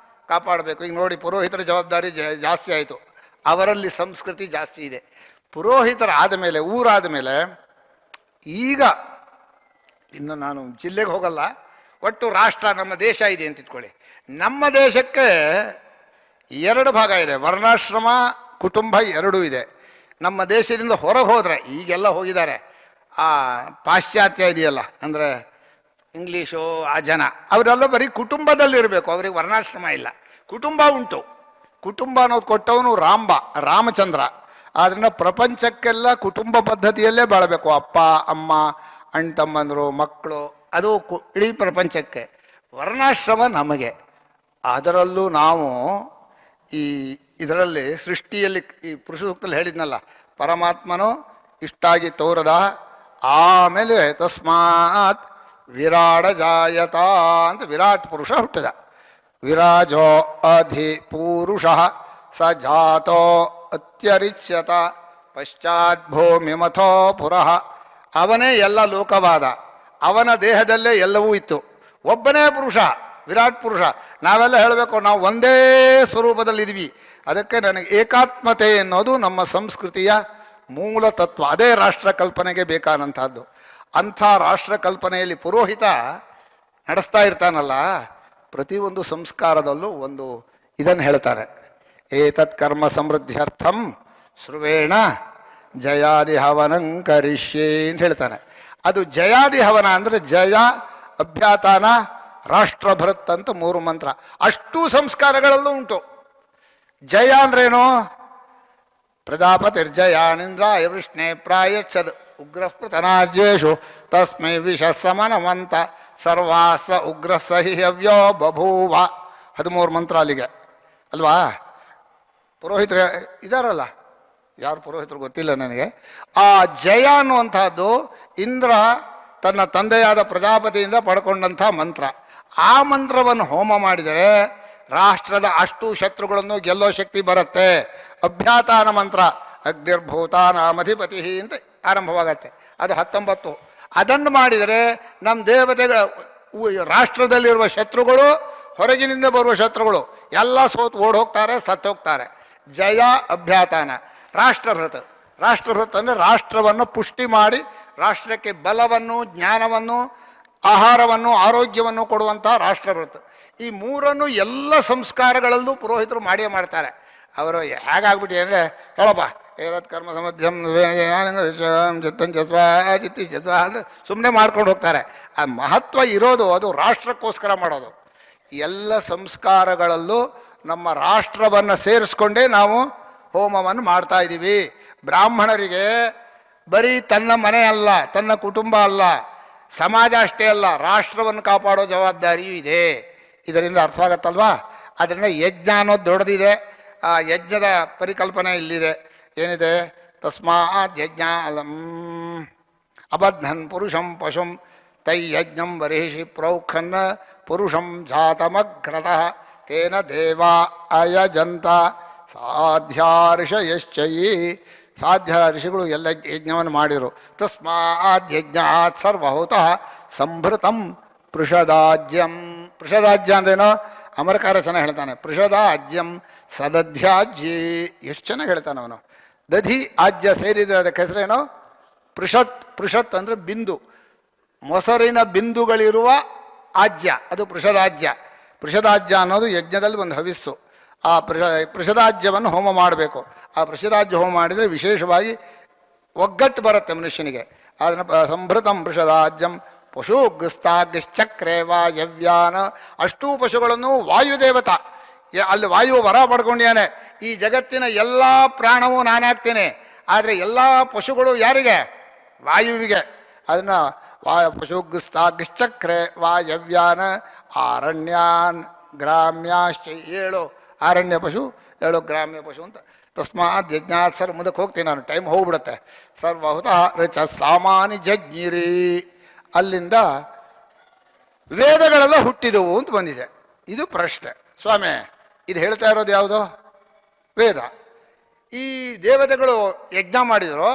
ಕಾಪಾಡಬೇಕು. ಈಗ ನೋಡಿ, ಪುರೋಹಿತರ ಜವಾಬ್ದಾರಿ ಜಾಸ್ತಿ ಆಯಿತು. ಅವರಲ್ಲಿ ಸಂಸ್ಕೃತಿ ಜಾಸ್ತಿ ಇದೆ. ಪುರೋಹಿತರ ಆದಮೇಲೆ, ಊರಾದ ಮೇಲೆ, ಈಗ ಇನ್ನು ನಾನು ಜಿಲ್ಲೆಗೆ ಹೋಗಲ್ಲ, ಒಟ್ಟು ರಾಷ್ಟ್ರ ನಮ್ಮ ದೇಶ ಇದೆ ಅಂತ ಇಟ್ಕೊಳ್ಳಿ. ನಮ್ಮ ದೇಶಕ್ಕೆ 2 ಭಾಗ ಇದೆ. ವರ್ಣಾಶ್ರಮ ಕುಟುಂಬ 2 ಇದೆ. ನಮ್ಮ ದೇಶದಿಂದ ಹೊರಗೆ ಹೋದರೆ, ಈಗೆಲ್ಲ ಹೋಗಿದ್ದಾರೆ, ಆ ಪಾಶ್ಚಾತ್ಯ ಇದೆಯಲ್ಲ, ಅಂದರೆ ಇಂಗ್ಲೀಷು ಆ ಜನ, ಅವರೆಲ್ಲ ಬರೀ ಕುಟುಂಬದಲ್ಲಿರಬೇಕು. ಅವ್ರಿಗೆ ವರ್ಣಾಶ್ರಮ ಇಲ್ಲ, ಕುಟುಂಬ ಉಂಟು. ಕುಟುಂಬ ಅನ್ನೋದು ಕೊಟ್ಟವನು ರಾಮಚಂದ್ರ. ಆದ್ದರಿಂದ ಪ್ರಪಂಚಕ್ಕೆಲ್ಲ ಕುಟುಂಬ ಪದ್ಧತಿಯಲ್ಲೇ ಬಾಳಬೇಕು. ಅಪ್ಪ ಅಮ್ಮ, ಅಣ್ಣ ತಮ್ಮಂದರು, ಮಕ್ಕಳು, ಅದು ಇಡೀ ಪ್ರಪಂಚಕ್ಕೆ. ವರ್ಣಾಶ್ರಮ ನಮಗೆ. ಅದರಲ್ಲೂ ನಾವು ಇದರಲ್ಲಿ ಸೃಷ್ಟಿಯಲ್ಲಿ ಈ ಪುರುಷ ಸೂಕ್ತದಲ್ಲಿ ಹೇಳಿದ್ನಲ್ಲ, ಪರಮಾತ್ಮನು ಇಷ್ಟಾಗಿ ತೋರದ ಆಮೇಲೆ ತಸ್ಮಾತ್ ವಿರಾಡ ಜಾಯತ ಅಂತ ವಿರಾಟ್ ಪುರುಷ ಹುಟ್ಟಿದ. ವಿರಾಜೋ ಅಧಿ ಪೂರುಷ ಸ ಜಾತೋ ಅತ್ಯರಿಚ್ಯತ ಪಶ್ಚಾತ್ ಭೂಮಿಮಥೋ ಪುರಃ. ಅವನೇ ಎಲ್ಲ ಲೋಕವಾದ, ಅವನ ದೇಹದಲ್ಲೇ ಎಲ್ಲವೂ ಇತ್ತು. ಒಬ್ಬನೇ ಪುರುಷ, ವಿರಾಟ್ ಪುರುಷ. ನಾವೆಲ್ಲ ಹೇಳಬೇಕು, ನಾವು ಒಂದೇ ಸ್ವರೂಪದಲ್ಲಿದ್ದೀವಿ. ಅದಕ್ಕೆ ನನಗೆ ಏಕಾತ್ಮತೆ ಎನ್ನುವುದು ನಮ್ಮ ಸಂಸ್ಕೃತಿಯ ಮೂಲ ತತ್ವ. ಅದೇ ರಾಷ್ಟ್ರ ಕಲ್ಪನೆಗೆ ಬೇಕಾದಂಥದ್ದು. ಅಂಥ ರಾಷ್ಟ್ರ ಕಲ್ಪನೆಯಲ್ಲಿ ಪುರೋಹಿತ ನಡೆಸ್ತಾ ಇರ್ತಾನಲ್ಲ, ಪ್ರತಿಯೊಂದು ಸಂಸ್ಕಾರದಲ್ಲೂ ಒಂದು ಇದನ್ನು ಹೇಳ್ತಾರೆ. ಏತತ್ ಕರ್ಮ ಸಮೃದ್ಧ್ಯರ್ಥಂ ಶ್ರುವೇಣ ಜಯಾದಿ ಹವನಂ ಕರಿಷ್ಯೆ ಅಂತ ಹೇಳ್ತಾನೆ. ಅದು ಜಯಾದಿ ಹವನ ಅಂದರೆ ಜಯ, ಅಭ್ಯಾತಾನ, ರಾಷ್ಟ್ರಭೃತ್ ಅಂತ 3 ಮಂತ್ರ. ಅಷ್ಟೂ ಸಂಸ್ಕಾರಗಳಲ್ಲೂ ಉಂಟು. ಜಯ ಅಂದ್ರೇನು? ಪ್ರಜಾಪತಿರ್ಜಯಾನಿಂದ್ರಾಯ ವೃಷ್ಣೆ ಪ್ರಾಯಚ್ಛದ್ ಉಗ್ರಸ್ಪೃತನಾಜ್ಯೇಷು ತಸ್ಮೈ ವಿಷ ಸಮನವಂತ ಸರ್ವಾಸ ಉಗ್ರ ಸಹಿ ಹವ್ಯೋ ಬಭೂವ. 13 ಮಂತ್ರ ಅಲ್ಲಿಗೆ ಅಲ್ವಾ? ಪುರೋಹಿತರು ಇದಾರಲ್ಲ, ಯಾರು ಪುರೋಹಿತರು ಗೊತ್ತಿಲ್ಲ ನನಗೆ. ಆ ಜಯ ಅನ್ನುವಂಥದ್ದು ಇಂದ್ರ ತನ್ನ ತಂದೆಯಾದ ಪ್ರಜಾಪತಿಯಿಂದ ಪಡ್ಕೊಂಡಂಥ ಮಂತ್ರ. ಆ ಮಂತ್ರವನ್ನು ಹೋಮ ಮಾಡಿದರೆ ರಾಷ್ಟ್ರದ ಅಷ್ಟು ಶತ್ರುಗಳನ್ನು ಗೆಲ್ಲೋ ಶಕ್ತಿ ಬರುತ್ತೆ. ಅಭ್ಯಾತಾನ ಮಂತ್ರ ಅಗ್ನಿರ್ಭೂತಾನಾಮಧಿಪತಿ ಅಂತ ಆರಂಭವಾಗತ್ತೆ. ಅದು 19. ಅದನ್ನು ಮಾಡಿದರೆ ನಮ್ಮ ದೇವತೆಗಳ ರಾಷ್ಟ್ರದಲ್ಲಿರುವ ಶತ್ರುಗಳು, ಹೊರಗಿನಿಂದ ಬರುವ ಶತ್ರುಗಳು ಎಲ್ಲ ಸೋತು ಓಡಿ ಹೋಗ್ತಾರೆ, ಸತ್ತು ಹೋಗ್ತಾರೆ. ಜಯ ಅಭ್ಯಾತಾನ. ರಾಷ್ಟ್ರಭೃತ್. ರಾಷ್ಟ್ರಭೃತ್ ಅಂದರೆ ರಾಷ್ಟ್ರವನ್ನು ಪುಷ್ಟಿ ಮಾಡಿ ರಾಷ್ಟ್ರಕ್ಕೆ ಬಲವನ್ನು, ಜ್ಞಾನವನ್ನು, ಆಹಾರವನ್ನು, ಆರೋಗ್ಯವನ್ನು ಕೊಡುವಂಥ ರಾಷ್ಟ್ರಭೃತ್. ಈ 3 ಎಲ್ಲ ಸಂಸ್ಕಾರಗಳಲ್ಲೂ ಪುರೋಹಿತರು ಮಾಡಿಯೇ ಮಾಡ್ತಾರೆ. ಅವರು ಹೇಗಾಗ್ಬಿಟ್ಟು ಅಂದರೆ, ಹೇಳಪ್ಪ ಏದತ್ ಕರ್ಮ ಸಮಧ್ಯಂ ಚಿತ್ತಿ ಚತ್ವಾ ಅಂದರೆ ಸುಮ್ಮನೆ ಮಾಡ್ಕೊಂಡು ಹೋಗ್ತಾರೆ. ಆ ಮಹತ್ವ ಇರೋದು ಅದು ರಾಷ್ಟ್ರಕ್ಕೋಸ್ಕರ ಮಾಡೋದು. ಎಲ್ಲ ಸಂಸ್ಕಾರಗಳಲ್ಲೂ ನಮ್ಮ ರಾಷ್ಟ್ರವನ್ನು ಸೇರಿಸ್ಕೊಂಡೇ ನಾವು ಹೋಮವನ್ನು ಮಾಡ್ತಾ ಇದ್ದೀವಿ. ಬ್ರಾಹ್ಮಣರಿಗೆ ಬರೀ ತನ್ನ ಮನೆ ಅಲ್ಲ, ತನ್ನ ಕುಟುಂಬ ಅಲ್ಲ, ಸಮಾಜ ಅಷ್ಟೇ ಅಲ್ಲ, ರಾಷ್ಟ್ರವನ್ನು ಕಾಪಾಡೋ ಜವಾಬ್ದಾರಿಯೂ ಇದೆ. ಇದರಿಂದ ಅರ್ಥವಾಗತ್ತಲ್ವಾ? ಅದರಿಂದ ಯಜ್ಞ ಅನ್ನೋದು ದೊಡ್ಡದಿದೆ. ಆ ಯಜ್ಞದ ಪರಿಕಲ್ಪನೆ ಇಲ್ಲಿದೆ. ಏನಿದೆ? ತಸ್ಮಾತ್ ಯಜ್ಞ ಅಬಧ್ನನ್ ಪುರುಷಂ ಪಶುಂ ತೈಯಜ್ಞಂ ಬರ್ಹಿಷಿ ಪ್ರೌಖನ್ ಪುರುಷಂ ಜಾತಮಗ್ರತಃ ತೇನ ದೇವಾ ಅಯಜಂತ ಸಾಧ್ಯಾರ್ಷಯಶ್ಚಯಿ. ಸಾಧ್ಯ ಋಷಿಗಳು ಎಲ್ಲ ಯಜ್ಞವನ್ನು ಮಾಡಿದರು. ತಸ್ಮಾತ್ ಯಜ್ಞಾತ್ ಸರ್ವಹುತಃ ಸಂಭೃತಂ ಪೃಷದಾಜ್ಯಂ. ಪೃಷದಾಜ್ಯ ಅಂದ್ರೇನೋ ಅಮರಕಾರ ಚೆನ್ನಾಗಿ ಹೇಳ್ತಾನೆ. ಪೃಷದಾಜ್ಯಂ ಸದಧ್ಯಾಜ್ಯೇ. ಎಷ್ಟು ಚೆನ್ನಾಗಿ ಹೇಳ್ತಾನೆ ಅವನು. ದಧಿ ಆಜ್ಯ ಸೇರಿದರೆ ಅದಕ್ಕೆ ಹೆಸರೇನೋ ಪೃಷತ್. ಪೃಷತ್ ಅಂದರೆ ಬಿಂದು, ಮೊಸರಿನ ಬಿಂದುಗಳಿರುವ ಆಜ್ಯ, ಅದು ಪೃಷದಾಜ್ಯ. ಪೃಷದಾಜ್ಯ ಅನ್ನೋದು ಯಜ್ಞದಲ್ಲಿ ಒಂದು ಹವಿಸ್ಸು. ಆ ಪೃಷದಾಜ್ಯವನ್ನು ಹೋಮ ಮಾಡಬೇಕು. ಆ ಪೃಷದಾಜ್ಯ ಹೋಮ ಮಾಡಿದರೆ ವಿಶೇಷವಾಗಿ ಒಗ್ಗಟ್ಟು ಬರುತ್ತೆ ಮನುಷ್ಯನಿಗೆ. ಅದನ್ನು ಸಂಭೃತಂ ಪೃಷದಾಜ್ಯಂ ಪಶುಗ್ಸ್ತಾಗ್ಶ್ಚಕ್ರೇ ವಾಯವ್ಯಾನ. ಅಷ್ಟೂ ಪಶುಗಳನ್ನು ವಾಯುದೇವತಾ, ಅಲ್ಲಿ ವಾಯು ವರ ಪಡ್ಕೊಂಡಿಯಾನೆ. ಈ ಜಗತ್ತಿನ ಎಲ್ಲ ಪ್ರಾಣವೂ ನಾನಾಗ್ತೇನೆ, ಆದರೆ ಎಲ್ಲ ಪಶುಗಳು ಯಾರಿಗೆ? ವಾಯುವಿಗೆ. ಅದನ್ನು ಪಶುಗ್ಸ್ತಾಗ್ಶ್ಚಕ್ರೆ ವಾಯವ್ಯಾನ ಆರಣ್ಯಾನ್ ಗ್ರಾಮ್ಯಾಶ್ಚ. 7 ಆರಣ್ಯ ಪಶು, 7 ಗ್ರಾಮ್ಯ ಪಶು ಅಂತ. ತಸ್ಮಾತ್ ಯಜ್ಞಾತ್ ಸರ್ ಮುಂದಕ್ಕೆ ಹೋಗ್ತೀನಿ ನಾನು, ಟೈಮ್ ಹೋಗ್ಬಿಡುತ್ತೆ. ಸರ್ವಹುತಃ ರಚ ಸಾಮಾನಿ ಜಜ್ಞಿರಿ. ಅಲ್ಲಿಂದ ವೇದಗಳೆಲ್ಲ ಹುಟ್ಟಿದವು ಅಂತ ಬಂದಿದೆ. ಇದು ಪ್ರಶ್ನೆ. ಸ್ವಾಮಿ, ಇದು ಹೇಳ್ತಾ ಇರೋದು ಯಾವುದು? ವೇದ. ಈ ದೇವತೆಗಳು ಯಜ್ಞ ಮಾಡಿದರು.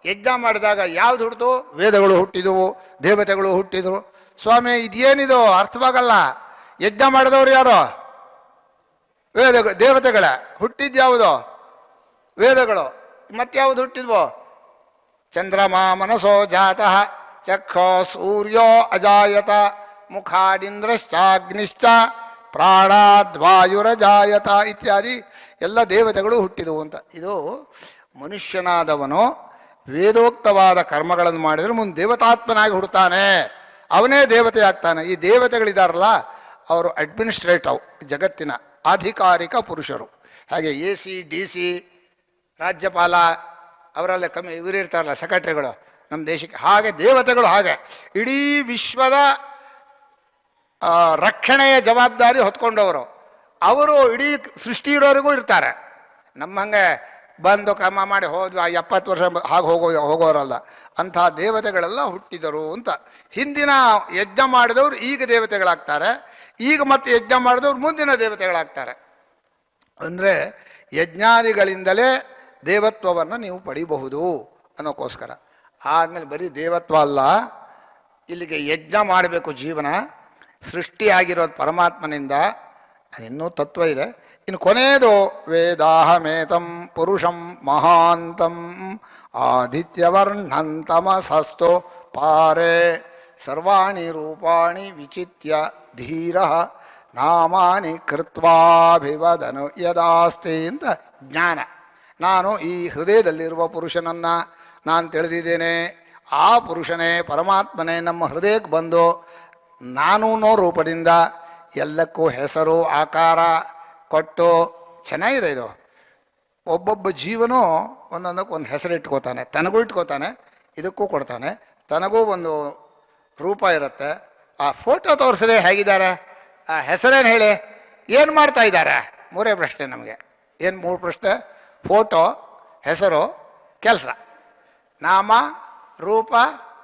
ಯಜ್ಞ ಮಾಡಿದಾಗ ಯಾವ್ದು ಹುಟ್ಟಿತು? ವೇದಗಳು ಹುಟ್ಟಿದವು, ದೇವತೆಗಳು ಹುಟ್ಟಿದರು. ಸ್ವಾಮಿ, ಇದೇನಿದು ಅರ್ಥವಾಗಲ್ಲ. ಯಜ್ಞ ಮಾಡಿದವರು ಯಾರು? ದೇವತೆಗಳ. ಹುಟ್ಟಿದ್ಯಾವುದು? ವೇದಗಳು. ಮತ್ಯಾವುದು ಹುಟ್ಟಿದ್ವು? ಚಂದ್ರಮ ಮನಸೋ ಜಾತಃ ಚಕ್ಷೋ ಸೂರ್ಯೋ ಅಜಾಯತ ಮುಖಾಡಿಂದ್ರಶ್ಚಾಗ್ನಿಶ್ಚ ಪ್ರಾಣಾದ್ವಾಯುರಜಾಯತ ಇತ್ಯಾದಿ ಎಲ್ಲ ದೇವತೆಗಳು ಹುಟ್ಟಿದವು ಅಂತ. ಇದು ಮನುಷ್ಯನಾದವನು ವೇದೋಕ್ತವಾದ ಕರ್ಮಗಳನ್ನು ಮಾಡಿದರೆ ಮುಂದೆ ದೇವತಾತ್ಮನಾಗಿ ಹುಡ್ತಾನೆ, ಅವನೇ ದೇವತೆ ಆಗ್ತಾನೆ. ಈ ದೇವತೆಗಳಿದಾರಲ್ಲ, ಅವರು ಅಡ್ಮಿನಿಸ್ಟ್ರೇಟಿವ್, ಜಗತ್ತಿನ ಆಧಿಕಾರಿಕ ಪುರುಷರು. ಹಾಗೆ AC DC ರಾಜ್ಯಪಾಲ ಅವರೆಲ್ಲ ಕಮ್ಮಿ ಇವರು ಇರ್ತಾರಲ್ಲ, ಸೆಕ್ರೆಟರಿಗಳು ನಮ್ಮ ದೇಶಕ್ಕೆ. ಹಾಗೆ ದೇವತೆಗಳು ಹಾಗೆ ಇಡೀ ವಿಶ್ವದ ರಕ್ಷಣೆಯ ಜವಾಬ್ದಾರಿ ಹೊತ್ಕೊಂಡವರು. ಅವರು ಇಡೀ ಸೃಷ್ಟಿ ಇರೋರಿಗೂ ಇರ್ತಾರೆ. ನಮ್ಮ ಹಂಗೆ ಬಂದು ಕ್ರಮ ಮಾಡಿ ಹೋದ್ವಿ 70 ವರ್ಷ ಹಾಗೆ ಹೋಗೋರಲ್ಲ. ಅಂಥ ದೇವತೆಗಳೆಲ್ಲ ಹುಟ್ಟಿದರು ಅಂತ. ಹಿಂದಿನ ಯಜ್ಞ ಮಾಡಿದವರು ಈಗ ದೇವತೆಗಳಾಗ್ತಾರೆ, ಈಗ ಮತ್ತೆ ಯಜ್ಞ ಮಾಡಿದವರು ಮುಂದಿನ ದೇವತೆಗಳಾಗ್ತಾರೆ. ಅಂದರೆ ಯಜ್ಞಾದಿಗಳಿಂದಲೇ ದೇವತ್ವವನ್ನು ನೀವು ಪಡಿಬಹುದು ಅನ್ನೋಕ್ಕೋಸ್ಕರ. ಆದಮೇಲೆ ಬರೀ ದೇವತ್ವ ಅಲ್ಲ, ಇಲ್ಲಿಗೆ ಯಜ್ಞ ಮಾಡಬೇಕು. ಜೀವನ ಸೃಷ್ಟಿಯಾಗಿರೋದು ಪರಮಾತ್ಮನಿಂದ, ಅದಿನ್ನೂ ತತ್ವ ಇದೆ. ಇನ್ನು ಕೊನೆಯದು ವೇದಾಹಮೇತಂ ಪುರುಷಂ ಮಹಾಂತಂ ಆದಿತ್ಯವರ್ಣಂತಮಸಸ್ತೋ ಪಾರೆ ಸರ್ವಾಣಿ ರೂಪಾಣಿ ವಿಚಿತ್ಯ ಧೀರ ನಾಮಾನಿ ಕೃತ್ವಾಭಿವದನು ಯದಾಸ್ತಿ ಅಂತ ಜ್ಞಾನ. ನಾನು ಈ ಹೃದಯದಲ್ಲಿರುವ ಪುರುಷನನ್ನು ನಾನು ತಿಳಿದಿದ್ದೇನೆ. ಆ ಪುರುಷನೇ ಪರಮಾತ್ಮನೇ ನಮ್ಮ ಹೃದಯಕ್ಕೆ ಬಂದು ನಾನು ಅನ್ನೋ ರೂಪದಿಂದ ಎಲ್ಲಕ್ಕೂ ಹೆಸರು ಆಕಾರ ಕೊಟ್ಟು. ಚೆನ್ನಾಗಿದೆ ಇದು. ಒಬ್ಬೊಬ್ಬ ಜೀವನೂ ಒಂದೊಂದಕ್ಕೆ ಒಂದು ಹೆಸರು ಇಟ್ಕೋತಾನೆ, ತನಗೂ ಇಟ್ಕೋತಾನೆ, ಇದಕ್ಕೂ ಕೊಡ್ತಾನೆ. ತನಗೂ ಒಂದು ರೂಪ ಇರುತ್ತೆ. ಆ ಫೋಟೋ ತೋರಿಸಿದ್ರೆ ಹೇಗಿದ್ದಾರೆ, ಆ ಹೆಸರೇನು ಹೇಳಿ, ಏನು ಮಾಡ್ತಾ ಇದ್ದಾರೆ? 3 ಪ್ರಶ್ನೆ ನಮಗೆ. ಏನು 3 ಪ್ರಶ್ನೆ? ಫೋಟೋ, ಹೆಸರು, ಕೆಲಸ. ನಾಮ ರೂಪ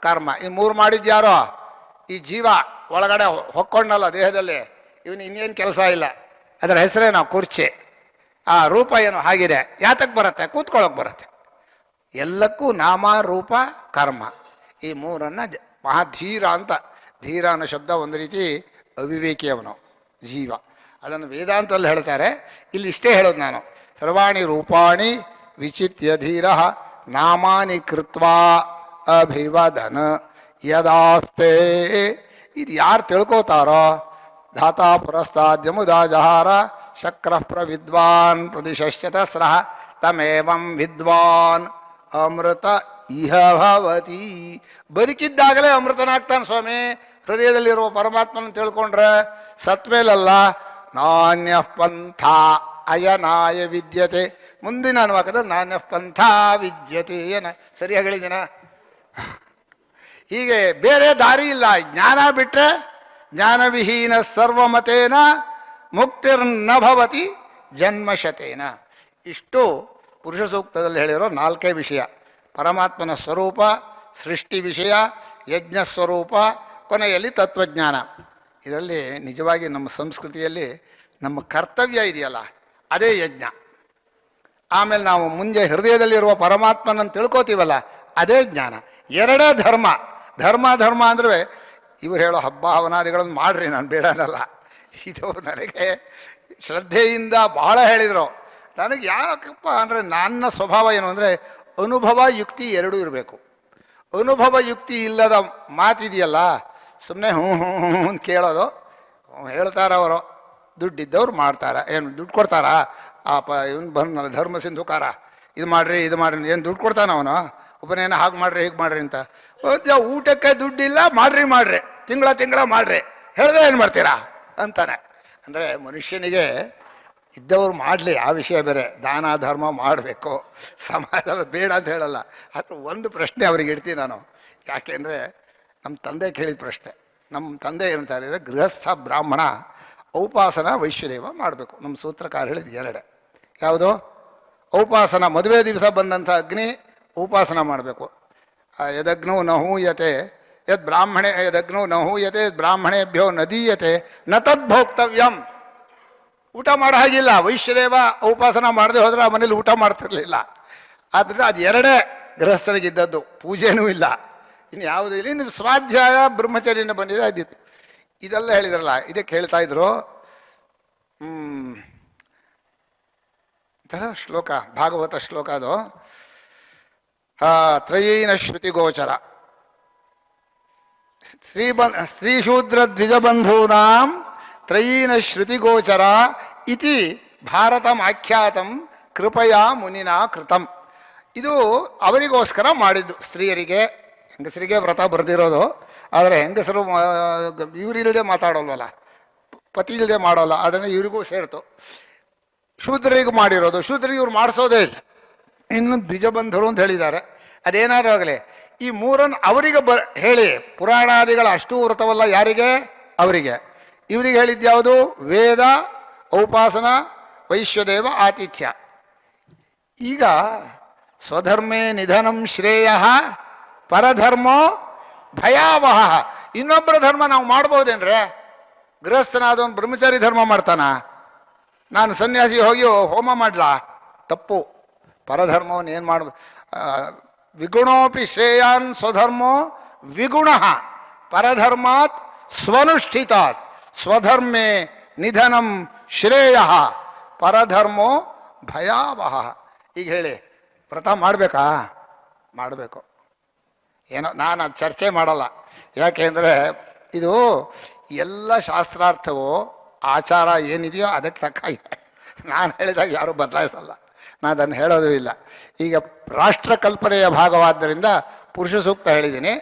ಕರ್ಮ. ಈ 3 ಮಾಡಿದ್ಯಾರೋ? ಈ ಜೀವ ಒಳಗಡೆ ಹೊಕ್ಕೊಂಡಲ್ಲ ದೇಹದಲ್ಲಿ, ಇವನು ಇನ್ನೇನು ಕೆಲಸ ಇಲ್ಲ. ಅದರ ಹೆಸರೇನೋ ಕುರ್ಚಿ. ಆ ರೂಪ ಏನು ಹಾಗಿದೆ, ಯಾತಕ್ಕೆ ಬರುತ್ತೆ? ಕೂತ್ಕೊಳ್ಳೋಕೆ ಬರುತ್ತೆ. ಎಲ್ಲಕ್ಕೂ ನಾಮ ರೂಪ ಕರ್ಮ, ಈ 3 ಮಹಾಧೀರ ಅಂತ. ಧೀರ ಅನ್ನೋ ಶಬ್ದ ಒಂದು ರೀತಿ ಅವಿವೇಕಿಯವನು ಜೀವ. ಅದನ್ನು ವೇದಾಂತದಲ್ಲಿ ಹೇಳ್ತಾರೆ. ಇಲ್ಲಿ ಇಷ್ಟೇ ಹೇಳೋದು ನಾನು. ಸರ್ವಾಣಿ ರೂಪಾಣಿ ವಿಚಿತ್ಯ ಧೀರ ನಾಮಾನಿ ಕೃತ್ವಾ ಅಭಿವದನ ಯದಾಸ್ತೆ. ಇದು ಯಾರು ತಿಳ್ಕೋತಾರೋ, ಧಾತಾ ಪುರಸ್ತಾದ್ಯಮುದಾ ಜಹಾರ ಶಕ್ರ ಪ್ರವಿದ್ವಾನ್ ಪ್ರದಿಶಶ್ಚತಸ್ರಃ ತಮೇವಂ ವಿದ್ವಾನ್ ಅಮೃತ ಇಹ ಭವತಿ. ಬದುಕಿದ್ದಾಗಲೇ ಅಮೃತನಾಗ್ತಾನೆ ಸ್ವಾಮಿ. ಹೃದಯದಲ್ಲಿರುವ ಪರಮಾತ್ಮನ ತಿಳ್ಕೊಂಡ್ರೆ ಸತ್ಮೇಲಲ್ಲ. ನಾಣ್ಯ ಪಂಥ ಅಯನಾಯ ವಿದ್ಯತೆ. ಮುಂದಿನ ಅನುವಾಕದಲ್ಲಿ ನಾಣ್ಯ ಪಂಥ ವಿದ್ಯತೆ. ಏನ ಸರಿಯಾಗಿ ಹೇಳಿದ್ದೀನ? ಹೀಗೆ ಬೇರೆ ದಾರಿ ಇಲ್ಲ. ಜ್ಞಾನ ಬಿಟ್ಟರೆ ಜ್ಞಾನವಿಹೀನ ಸರ್ವಮತೇನ ಮುಕ್ತಿರ್ನ ಭವತಿ ಜನ್ಮಶತೇನ. ಇಷ್ಟು ಪುರುಷ ಸೂಕ್ತದಲ್ಲಿ ಹೇಳಿರೋ 4 ವಿಷಯ: ಪರಮಾತ್ಮನ ಸ್ವರೂಪ, ಸೃಷ್ಟಿ ವಿಷಯ, ಯಜ್ಞ ಸ್ವರೂಪ, ಕೊನೆಯಲ್ಲಿ ತತ್ವಜ್ಞಾನ. ಇದರಲ್ಲಿ ನಿಜವಾಗಿ ನಮ್ಮ ಸಂಸ್ಕೃತಿಯಲ್ಲಿ ನಮ್ಮ ಕರ್ತವ್ಯ ಇದೆಯಲ್ಲ, ಅದೇ ಯಜ್ಞ. ಆಮೇಲೆ ನಾವು ಮುಂದೆ ಹೃದಯದಲ್ಲಿರುವ ಪರಮಾತ್ಮನನ್ನು ತಿಳ್ಕೋತೀವಲ್ಲ, ಅದೇ ಜ್ಞಾನ. ಎರಡೇ ಧರ್ಮ. ಧರ್ಮ ಅಂದರೆ ಇವ್ರು ಹೇಳೋ ಹಬ್ಬ ಹವನಾದಿಗಳನ್ನು ಮಾಡ್ರಿ, ನಾನು ಬೇಡ ಅನ್ನಲ್ಲ. ಇದು ನನಗೆ ಶ್ರದ್ಧೆಯಿಂದ ಬಹಳ ಹೇಳಿದರು. ನನಗೆ ಯಾಕಪ್ಪ ಅಂದರೆ ನನ್ನ ಸ್ವಭಾವ ಏನು ಅಂದರೆ ಅನುಭವ ಯುಕ್ತಿ ಎರಡೂ ಇರಬೇಕು. ಅನುಭವ ಯುಕ್ತಿ ಇಲ್ಲದ ಮಾತಿದೆಯಲ್ಲ, ಸುಮ್ಮನೆ ಹ್ಞೂ ಹ್ಞೂ ಹ್ಞೂ ಅಂತ ಕೇಳೋದು. ಹೇಳ್ತಾರೆ ಅವರು, ದುಡ್ಡಿದ್ದವ್ರು ಮಾಡ್ತಾರೆ. ಏನು ದುಡ್ಡು ಕೊಡ್ತಾರಾ? ಇವನು ಬಂದು ಧರ್ಮ ಸಿಂಧುಕಾರ, ಇದು ಮಾಡ್ರಿ ಏನು ದುಡ್ಡು ಕೊಡ್ತಾನೆ ಅವನು? ಉಪನಯನ ಹಾಗೆ ಮಾಡ್ರಿ ಹೀಗೆ ಮಾಡ್ರಿ ಅಂತ. ಊಟಕ್ಕೆ ದುಡ್ಡಿಲ್ಲ, ಮಾಡ್ರಿ ತಿಂಗಳ ಮಾಡ್ರಿ, ಹೇಳ್ದೆ ಏನು ಮಾಡ್ತೀರಾ ಅಂತಾನೆ. ಅಂದರೆ ಮನುಷ್ಯನಿಗೆ ಇದ್ದವ್ರು ಮಾಡಲಿ, ಆ ವಿಷಯ ಬೇರೆ. ದಾನ ಧರ್ಮ ಮಾಡಬೇಕು, ಸಮಾಜದಲ್ಲಿ ಬೇಡ ಅಂತ ಹೇಳಲ್ಲ. ಆದರೆ ಒಂದು ಪ್ರಶ್ನೆ ಅವ್ರಿಗೆ ಇಡ್ತೀನಿ ನಾನು. ಯಾಕೆಂದರೆ ನಮ್ಮ ತಂದೆ ಕೇಳಿದ ಪ್ರಶ್ನೆ. ನಮ್ಮ ತಂದೆ ಏನಂತಾರೆ ಅಂದರೆ, ಗೃಹಸ್ಥ ಬ್ರಾಹ್ಮಣ ಔಪಾಸನ ವೈಶ್ಯದೇವ ಮಾಡಬೇಕು. ನಮ್ಮ ಸೂತ್ರಕಾರ ಹೇಳಿದ 2. ಯಾವುದು? ಔಪಾಸನ, ಮದುವೆ ದಿವಸ ಬಂದಂಥ ಅಗ್ನಿ ಉಪಾಸನ ಮಾಡಬೇಕು. ಯದಗ್ನೋ ನಹೂಯತೆ ಯದಗ್ನೋ ನಹೂಯತೆ ಬ್ರಾಹ್ಮಣೇಭ್ಯೋ ನದೀಯತೆ ನ ತದ್ಭೋಕ್ತವ್ಯಂ. ಊಟ ಮಾಡೋ ಹಾಗಿಲ್ಲ. ವೈಶ್ಯದೇವ ಉಪಾಸನ ಮಾಡದೆ ಹೋದ್ರೆ ಆ ಮನೇಲಿ ಊಟ ಮಾಡ್ತಿರ್ಲಿಲ್ಲ. ಆದ್ದರಿಂದ ಅದು 2 ಗೃಹಸ್ಥನಿಗಿದ್ದದ್ದು. ಪೂಜೆನೂ ಇಲ್ಲ, ಇನ್ನು ಯಾವುದೂ ಇಲ್ಲ. ಇನ್ನು ಸ್ವಾಧ್ಯಾಯ ಬ್ರಹ್ಮಚರ್ಯನ ಬಂದಿದೆ, ಅದಿತ್ತು. ಇದೆಲ್ಲ ಹೇಳಿದ್ರಲ್ಲ, ಇದಕ್ಕೆ ಹೇಳ್ತಾ ಇದ್ರು ಶ್ಲೋಕ, ಭಾಗವತ ಶ್ಲೋಕ ಅದು. ತ್ರಯೀನ ಶ್ರುತಿ ಗೋಚರ ಸ್ತ್ರೀಶೂದ್ರ ದ್ವಿಜಬಂಧೂನಾಂ ತ್ರಯೀನ ಶ್ರುತಿ ಗೋಚರ ಇತಿ ಭಾರತಂ ಆಖ್ಯಾತಂ ಕೃಪಯಾ ಮುನಿನಾ ಕೃತಂ. ಇದು ಅವರಿಗೋಸ್ಕರ ಮಾಡಿದ್ದು, ಸ್ತ್ರೀಯರಿಗೆ. ಹೆಂಗಸರಿಗೆ ವ್ರತ ಬರೆದಿರೋದು. ಆದರೆ ಹೆಂಗಸರು ಇವರಿಲ್ಲದೆ ಮಾತಾಡೋಲ್ವಲ್ಲ, ಪತಿ ಇಲ್ಲದೆ ಮಾಡೋಲ್ಲ, ಅದನ್ನು ಇವರಿಗೂ ಸೇರಿತು. ಶೂದ್ರರಿಗೆ ಮಾಡಿರೋದು, ಶೂದ್ರಿಗೆ ಇವ್ರು ಮಾಡಿಸೋದೇ ಇಲ್ಲ. ಇನ್ನು ದ್ವಿಜಬಂಧುರು ಅಂತ ಹೇಳಿದ್ದಾರೆ. ಅದೇನಾದ್ರು ಆಗಲಿ, ಈ 3 ಅವರಿಗೆ ಹೇಳಿ. ಪುರಾಣಾದಿಗಳ ಅಷ್ಟೂ ವ್ರತವಲ್ಲ ಯಾರಿಗೆ? ಅವರಿಗೆ. ಇವರಿಗೆ ಹೇಳಿದ್ದು ಯಾವುದು? ವೇದ, ಔಪಾಸನ, ವೈಶ್ವದೇವ, ಆತಿಥ್ಯ. ಈಗ ಸ್ವಧರ್ಮೇ ನಿಧನಂ ಶ್ರೇಯ ಪರಧರ್ಮೋ ಭಯಾವಹ. ಇನ್ನೊಬ್ಬರ ಧರ್ಮ ನಾವು ಮಾಡ್ಬೋದೇನ್ರೆ? ಗೃಹಸ್ಥನಾದವನು ಬ್ರಹ್ಮಚಾರಿ ಧರ್ಮ ಮಾಡ್ತಾನ? ನಾನು ಸನ್ಯಾಸಿ ಹೋಗಿ ಹೋಮ ಮಾಡ್ಲಾ? ತಪ್ಪು. ಪರಧರ್ಮವನ್ನು ಏನು ಮಾಡ್ಬೋದು? ವಿಗುಣೋಪಿ ಶ್ರೇಯಾನ್ ಸ್ವಧರ್ಮೋ ವಿಗುಣ ಪರಧರ್ಮಾತ್ ಸ್ವನುಷ್ಠಿತಾತ್ ಸ್ವಧರ್ಮೇ ನಿಧನಂ ಶ್ರೇಯ ಪರಧರ್ಮೋ ಭಯಾವಹ. ಈಗ ಹೇಳಿ, ವ್ರತ ಮಾಡಬೇಕಾ? ಮಾಡಬೇಕು. ಏನೋ ನಾನು ಅದು ಚರ್ಚೆ ಮಾಡಲ್ಲ. ಯಾಕೆಂದರೆ ಇದು ಎಲ್ಲ ಶಾಸ್ತ್ರಾರ್ಥವು ಆಚಾರ ಏನಿದೆಯೋ ಅದಕ್ಕೆ ತಕ್ಕಾಗಿದೆ. ನಾನು ಹೇಳಿದಾಗ ಯಾರೂ ಬದಲಾಯಿಸಲ್ಲ, ನಾನು ಅದನ್ನು ಹೇಳೋದು ಇಲ್ಲ. ಈಗ ರಾಷ್ಟ್ರ ಕಲ್ಪನೆಯ ಭಾಗವಾದ್ದರಿಂದ ಪುರುಷ ಸೂಕ್ತ ಹೇಳಿದ್ದೀನಿ.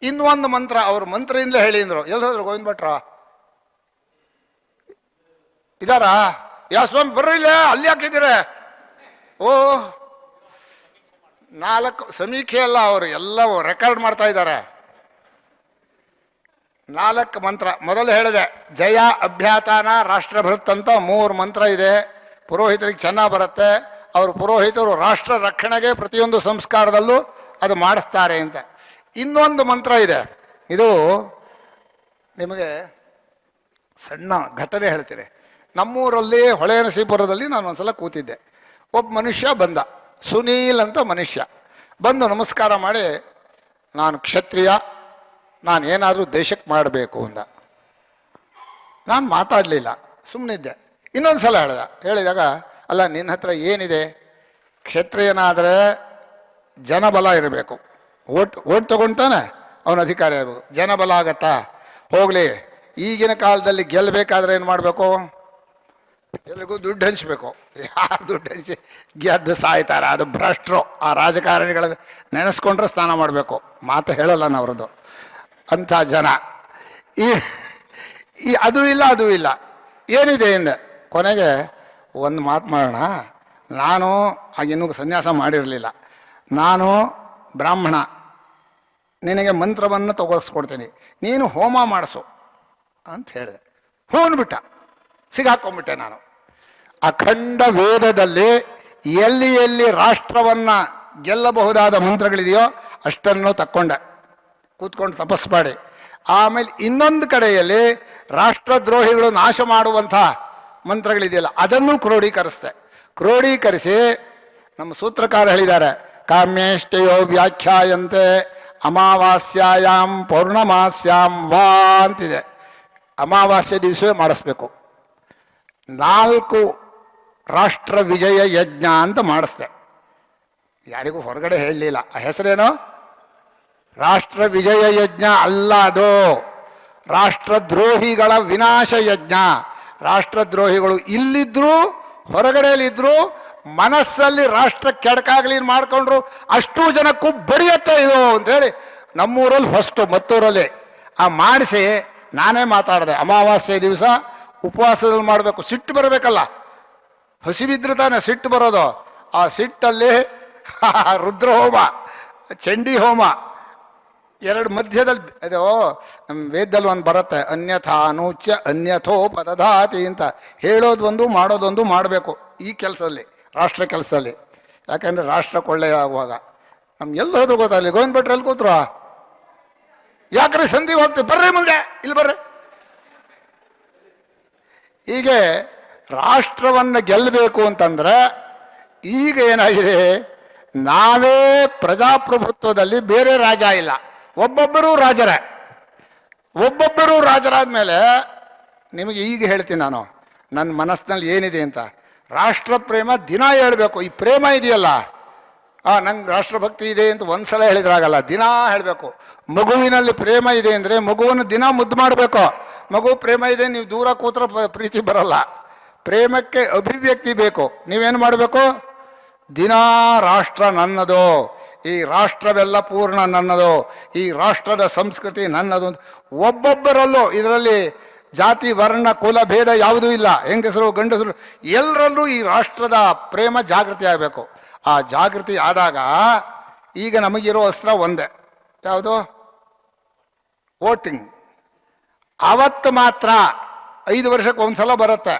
ಇನ್ನೊಂದು ಮಂತ್ರ ಅವರು ಮಂತ್ರದಿಂದಲೇ ಹೇಳಿದ್ರು. ಎಲ್ಲಿ ಹೋದ್ರು ಗೋವಿಂದ ಭಟ್ರ? ಇದಾರಾ? ಸ್ವಾಮಿ ಬರ್ರಿಲ್ಲ, ಅಲ್ಲಿ ಹಾಕಿದ್ದೀರ? ಓ, 4 ಸಮೀಕ್ಷೆ ಅಲ್ಲ, ಅವರು ಎಲ್ಲ ರೆಕಾರ್ಡ್ ಮಾಡ್ತಾ ಇದ್ದಾರೆ. 4 ಮಂತ್ರ. ಮೊದಲು ಹೇಳಿದೆ ಜಯ, ಅಭ್ಯಾತಾನ, ರಾಷ್ಟ್ರಭೃತ್ ಅಂತ 3 ಮಂತ್ರ ಇದೆ. ಪುರೋಹಿತರಿಗೆ ಚೆನ್ನಾಗಿ ಬರುತ್ತೆ. ಅವರು ಪುರೋಹಿತರು ರಾಷ್ಟ್ರ ರಕ್ಷಣೆಗೆ ಪ್ರತಿಯೊಂದು ಸಂಸ್ಕಾರದಲ್ಲೂ ಅದು ಮಾಡಿಸ್ತಾರೆ ಅಂತ. ಇನ್ನೊಂದು ಮಂತ್ರ ಇದೆ. ಇದು ನಿಮಗೆ ಸಣ್ಣ ಘಟನೆ ಹೇಳ್ತೀನಿ. ನಮ್ಮೂರಲ್ಲಿ ಹೊಳೆನರಸೀಪುರದಲ್ಲಿ ನಾನು ಒಂದ್ಸಲ ಕೂತಿದ್ದೆ. ಒಬ್ಬ ಮನುಷ್ಯ ಬಂದ, ಸುನೀಲ್ ಅಂತ ಮನುಷ್ಯ ಬಂದು ನಮಸ್ಕಾರ ಮಾಡಿ, ನಾನು ಕ್ಷತ್ರಿಯ, ನಾನು ಏನಾದರೂ ದೇಶಕ್ಕೆ ಮಾಡಬೇಕು ಅಂದ. ನಾನು ಮಾತಾಡಲಿಲ್ಲ, ಸುಮ್ಮನಿದ್ದೆ. ಇನ್ನೊಂದು ಸಲ ಹೇಳಿದಾಗ, ಅಲ್ಲ ನಿನ್ನ ಹತ್ರ ಏನಿದೆ? ಕ್ಷತ್ರಿಯನಾದರೆ ಜನಬಲ ಇರಬೇಕು. ಓಟ್ ತಗೊಂತಾನೆ ಅವನ ಅಧಿಕಾರಿ ಆಗಬೇಕು. ಜನಬಲ ಆಗತ್ತಾ? ಹೋಗಲಿ. ಈಗಿನ ಕಾಲದಲ್ಲಿ ಗೆಲ್ಲಬೇಕಾದ್ರೆ ಏನು ಮಾಡಬೇಕು? ಎಲ್ರಿಗೂ ದುಡ್ಡು ಹಂಚಬೇಕು. ಯಾರು ದುಡ್ಡು ಹಂಚಿ ಗೆದ್ದು ಸಾಯ್ತಾರೆ, ಅದು ಭ್ರಷ್ಟರು. ಆ ರಾಜಕಾರಣಿಗಳ ನೆನೆಸ್ಕೊಂಡ್ರೆ ಸ್ನಾನ ಮಾಡಬೇಕು. ಮಾತು ಹೇಳಲ್ಲ ಅವ್ರದ್ದು ಅಂಥ ಜನ. ಈ ಅದು ಇಲ್ಲ ಏನಿದೆ ಎಂದೆ. ಕೊನೆಗೆ ಒಂದು ಮಾತು ಮಾಡೋಣ. ನಾನು ಆಗಿನ್ನೂ ಸನ್ಯಾಸ ಮಾಡಿರಲಿಲ್ಲ. ನಾನು ಬ್ರಾಹ್ಮಣ, ನಿನಗೆ ಮಂತ್ರವನ್ನು ತಗೋಸ್ಕೊಡ್ತೀನಿ, ನೀನು ಹೋಮ ಮಾಡಿಸು ಅಂತ ಹೇಳಿದೆ. ಹೋನ್ಬಿಟ್ಟ, ಸಿಗಾಕೊಂಡ್ಬಿಟ್ಟೆ ನಾನು. ಅಖಂಡ ವೇದದಲ್ಲಿ ಎಲ್ಲಿ ಎಲ್ಲಿ ರಾಷ್ಟ್ರವನ್ನು ಗೆಲ್ಲಬಹುದಾದ ಮಂತ್ರಗಳಿದೆಯೋ ಅಷ್ಟನ್ನು ತಕ್ಕೊಂಡೆ, ಕೂತ್ಕೊಂಡು ತಪಸ್ಸು ಮಾಡಿ. ಆಮೇಲೆ ಇನ್ನೊಂದು ಕಡೆಯಲ್ಲಿ ರಾಷ್ಟ್ರದ್ರೋಹಿಗಳು ನಾಶ ಮಾಡುವಂಥ ಮಂತ್ರಗಳಿದೆಯಲ್ಲ ಅದನ್ನು ಕ್ರೋಢೀಕರಿಸಿ ನಮ್ಮ ಸೂತ್ರಕಾರ ಹೇಳಿದ್ದಾರೆ, ಕಾಮ್ಯೇಷ್ಟಯೋ ವ್ಯಾಖ್ಯಾಯಂತೆ ಅಮಾವಾಸ್ಯಾಯಾಮ್ ಪೌರ್ಣಮಾಸ್ಯಾಂ ವಾ ಅಂತಿದೆ. ಅಮಾವಾಸ್ಯೆ ದಿವಸವೇ ಮಾಡಿಸ್ಬೇಕು. 4 ರಾಷ್ಟ್ರ ವಿಜಯ ಯಜ್ಞ ಅಂತ ಮಾಡಿಸ್ದೆ. ಯಾರಿಗೂ ಹೊರಗಡೆ ಹೇಳಲಿಲ್ಲ. ಆ ಹೆಸರೇನು? ರಾಷ್ಟ್ರ ವಿಜಯ ಯಜ್ಞ ಅಲ್ಲ, ಅದು ರಾಷ್ಟ್ರದ್ರೋಹಿಗಳ ವಿನಾಶ ಯಜ್ಞ. ರಾಷ್ಟ್ರದ್ರೋಹಿಗಳು ಇಲ್ಲಿದ್ರು ಹೊರಗಡೆಯಲ್ಲಿದ್ರು ಮನಸ್ಸಲ್ಲಿ ರಾಷ್ಟ್ರ ಕೆಡಕಾಗ್ಲಿ ಮಾಡ್ಕೊಂಡ್ರು ಅಷ್ಟೂ ಜನಕ್ಕೂ ಬಡಿಯತ್ತೆ ಇದು ಅಂತೇಳಿ ನಮ್ಮೂರಲ್ಲಿ ಫಸ್ಟು, ಮತ್ತೂರಲ್ಲಿ ಮಾಡಿಸಿ ನಾನೇ ಮಾತಾಡಿದೆ. ಅಮಾವಾಸ್ಯೆ ದಿವಸ ಉಪವಾಸದಲ್ಲಿ ಮಾಡಬೇಕು. ಸಿಟ್ಟು ಬರಬೇಕಲ್ಲ, ಹಸಿವಿದ್ರೆ ತಾನೆ ಸಿಟ್ಟು ಬರೋದು. ಆ ಸಿಟ್ಟಲ್ಲಿ ರುದ್ರಹೋಮ, ಚಂಡಿ ಹೋಮ, 2 ಮಧ್ಯದಲ್ಲಿ ಅದು ನಮ್ಮ ವೇದದಲ್ಲಿ ಒಂದು ಬರುತ್ತೆ, ಅನ್ಯಥಾ ಅನೂಚ್ಯ ಅನ್ಯಥೋ ಪದಧಾತಿ ಅಂತ. ಹೇಳೋದೊಂದು ಮಾಡೋದೊಂದು ಮಾಡಬೇಕು ಈ ಕೆಲಸದಲ್ಲಿ, ರಾಷ್ಟ್ರ ಕೆಲಸದಲ್ಲಿ. ಯಾಕಂದರೆ ರಾಷ್ಟ್ರ ಕೊಳ್ಳೆ ಆಗುವಾಗ ನಮ್ಗೆ ಎಲ್ಲಿ ಹೋದ್ರು ಗೊತ್ತಾಗಲಿ. ಗೋವಿಂದ ಭಟ್ರು ಎಲ್ಲಿ ಕೂತ್ರು? ಯಾಕ್ರೆ ಸಂಧಿಗೆ ಹೋಗ್ತೀವಿ, ಬರ್ರಿ ಮುಂದೆ, ಇಲ್ಲಿ ಬರ್ರಿ. ಹೀಗೆ ರಾಷ್ಟ್ರವನ್ನು ಗೆಲ್ಲಬೇಕು ಅಂತಂದ್ರೆ ಈಗ ಏನಾಗಿದೆ, ನಾವೇ ಪ್ರಜಾಪ್ರಭುತ್ವದಲ್ಲಿ ಬೇರೆ ರಾಜ ಇಲ್ಲ, ಒಬ್ಬೊಬ್ಬರೂ ರಾಜರಾದ್ಮೇಲೆ ನಿಮಗೆ ಈಗ ಹೇಳ್ತೀನಿ ನಾನು ನನ್ನ ಮನಸ್ಸಿನಲ್ಲಿ ಏನಿದೆ ಅಂತ. ರಾಷ್ಟ್ರ ಪ್ರೇಮ ದಿನ ಹೇಳ್ಬೇಕು. ಈ ಪ್ರೇಮ ಇದೆಯಲ್ಲ, ನಂಗೆ ರಾಷ್ಟ್ರಭಕ್ತಿ ಇದೆ ಅಂತ ಒಂದ್ಸಲ ಹೇಳಿದ್ರಾಗಲ್ಲ, ದಿನ ಹೇಳಬೇಕು. ಮಗುವಿನಲ್ಲಿ ಪ್ರೇಮ ಇದೆ ಅಂದರೆ ಮಗುವನ್ನು ದಿನ ಮುದ್ದು ಮಾಡಬೇಕು. ಮಗು ಪ್ರೇಮ ಇದೆ, ನೀವು ದೂರ ಕೂತ್ರ ಪ್ರೀತಿ ಬರಲ್ಲ. ಪ್ರೇಮಕ್ಕೆ ಅಭಿವ್ಯಕ್ತಿ ಬೇಕು. ನೀವೇನು ಮಾಡಬೇಕು? ದಿನ ರಾಷ್ಟ್ರ ನನ್ನದು, ಈ ರಾಷ್ಟ್ರವೆಲ್ಲ ಪೂರ್ಣ ನನ್ನದು, ಈ ರಾಷ್ಟ್ರದ ಸಂಸ್ಕೃತಿ ನನ್ನದು. ಒಬ್ಬೊಬ್ಬರಲ್ಲೂ ಇದರಲ್ಲಿ ಜಾತಿ ವರ್ಣ ಕುಲ ಭೇದ ಯಾವುದೂ ಇಲ್ಲ, ಹೆಂಗಸರು ಗಂಡಸರು ಎಲ್ಲರಲ್ಲೂ ಈ ರಾಷ್ಟ್ರದ ಪ್ರೇಮ ಜಾಗೃತಿ ಆಗಬೇಕು. ಆ ಜಾಗೃತಿ ಆದಾಗ ಈಗ ನಮಗಿರೋ ಅಸ್ತ್ರ ಒಂದೇ, ಯಾವುದು? ವೋಟಿಂಗ್. ಅವತ್ತು ಮಾತ್ರ 5 ವರ್ಷಕ್ಕೆ ಒಂದ್ಸಲ ಬರುತ್ತೆ.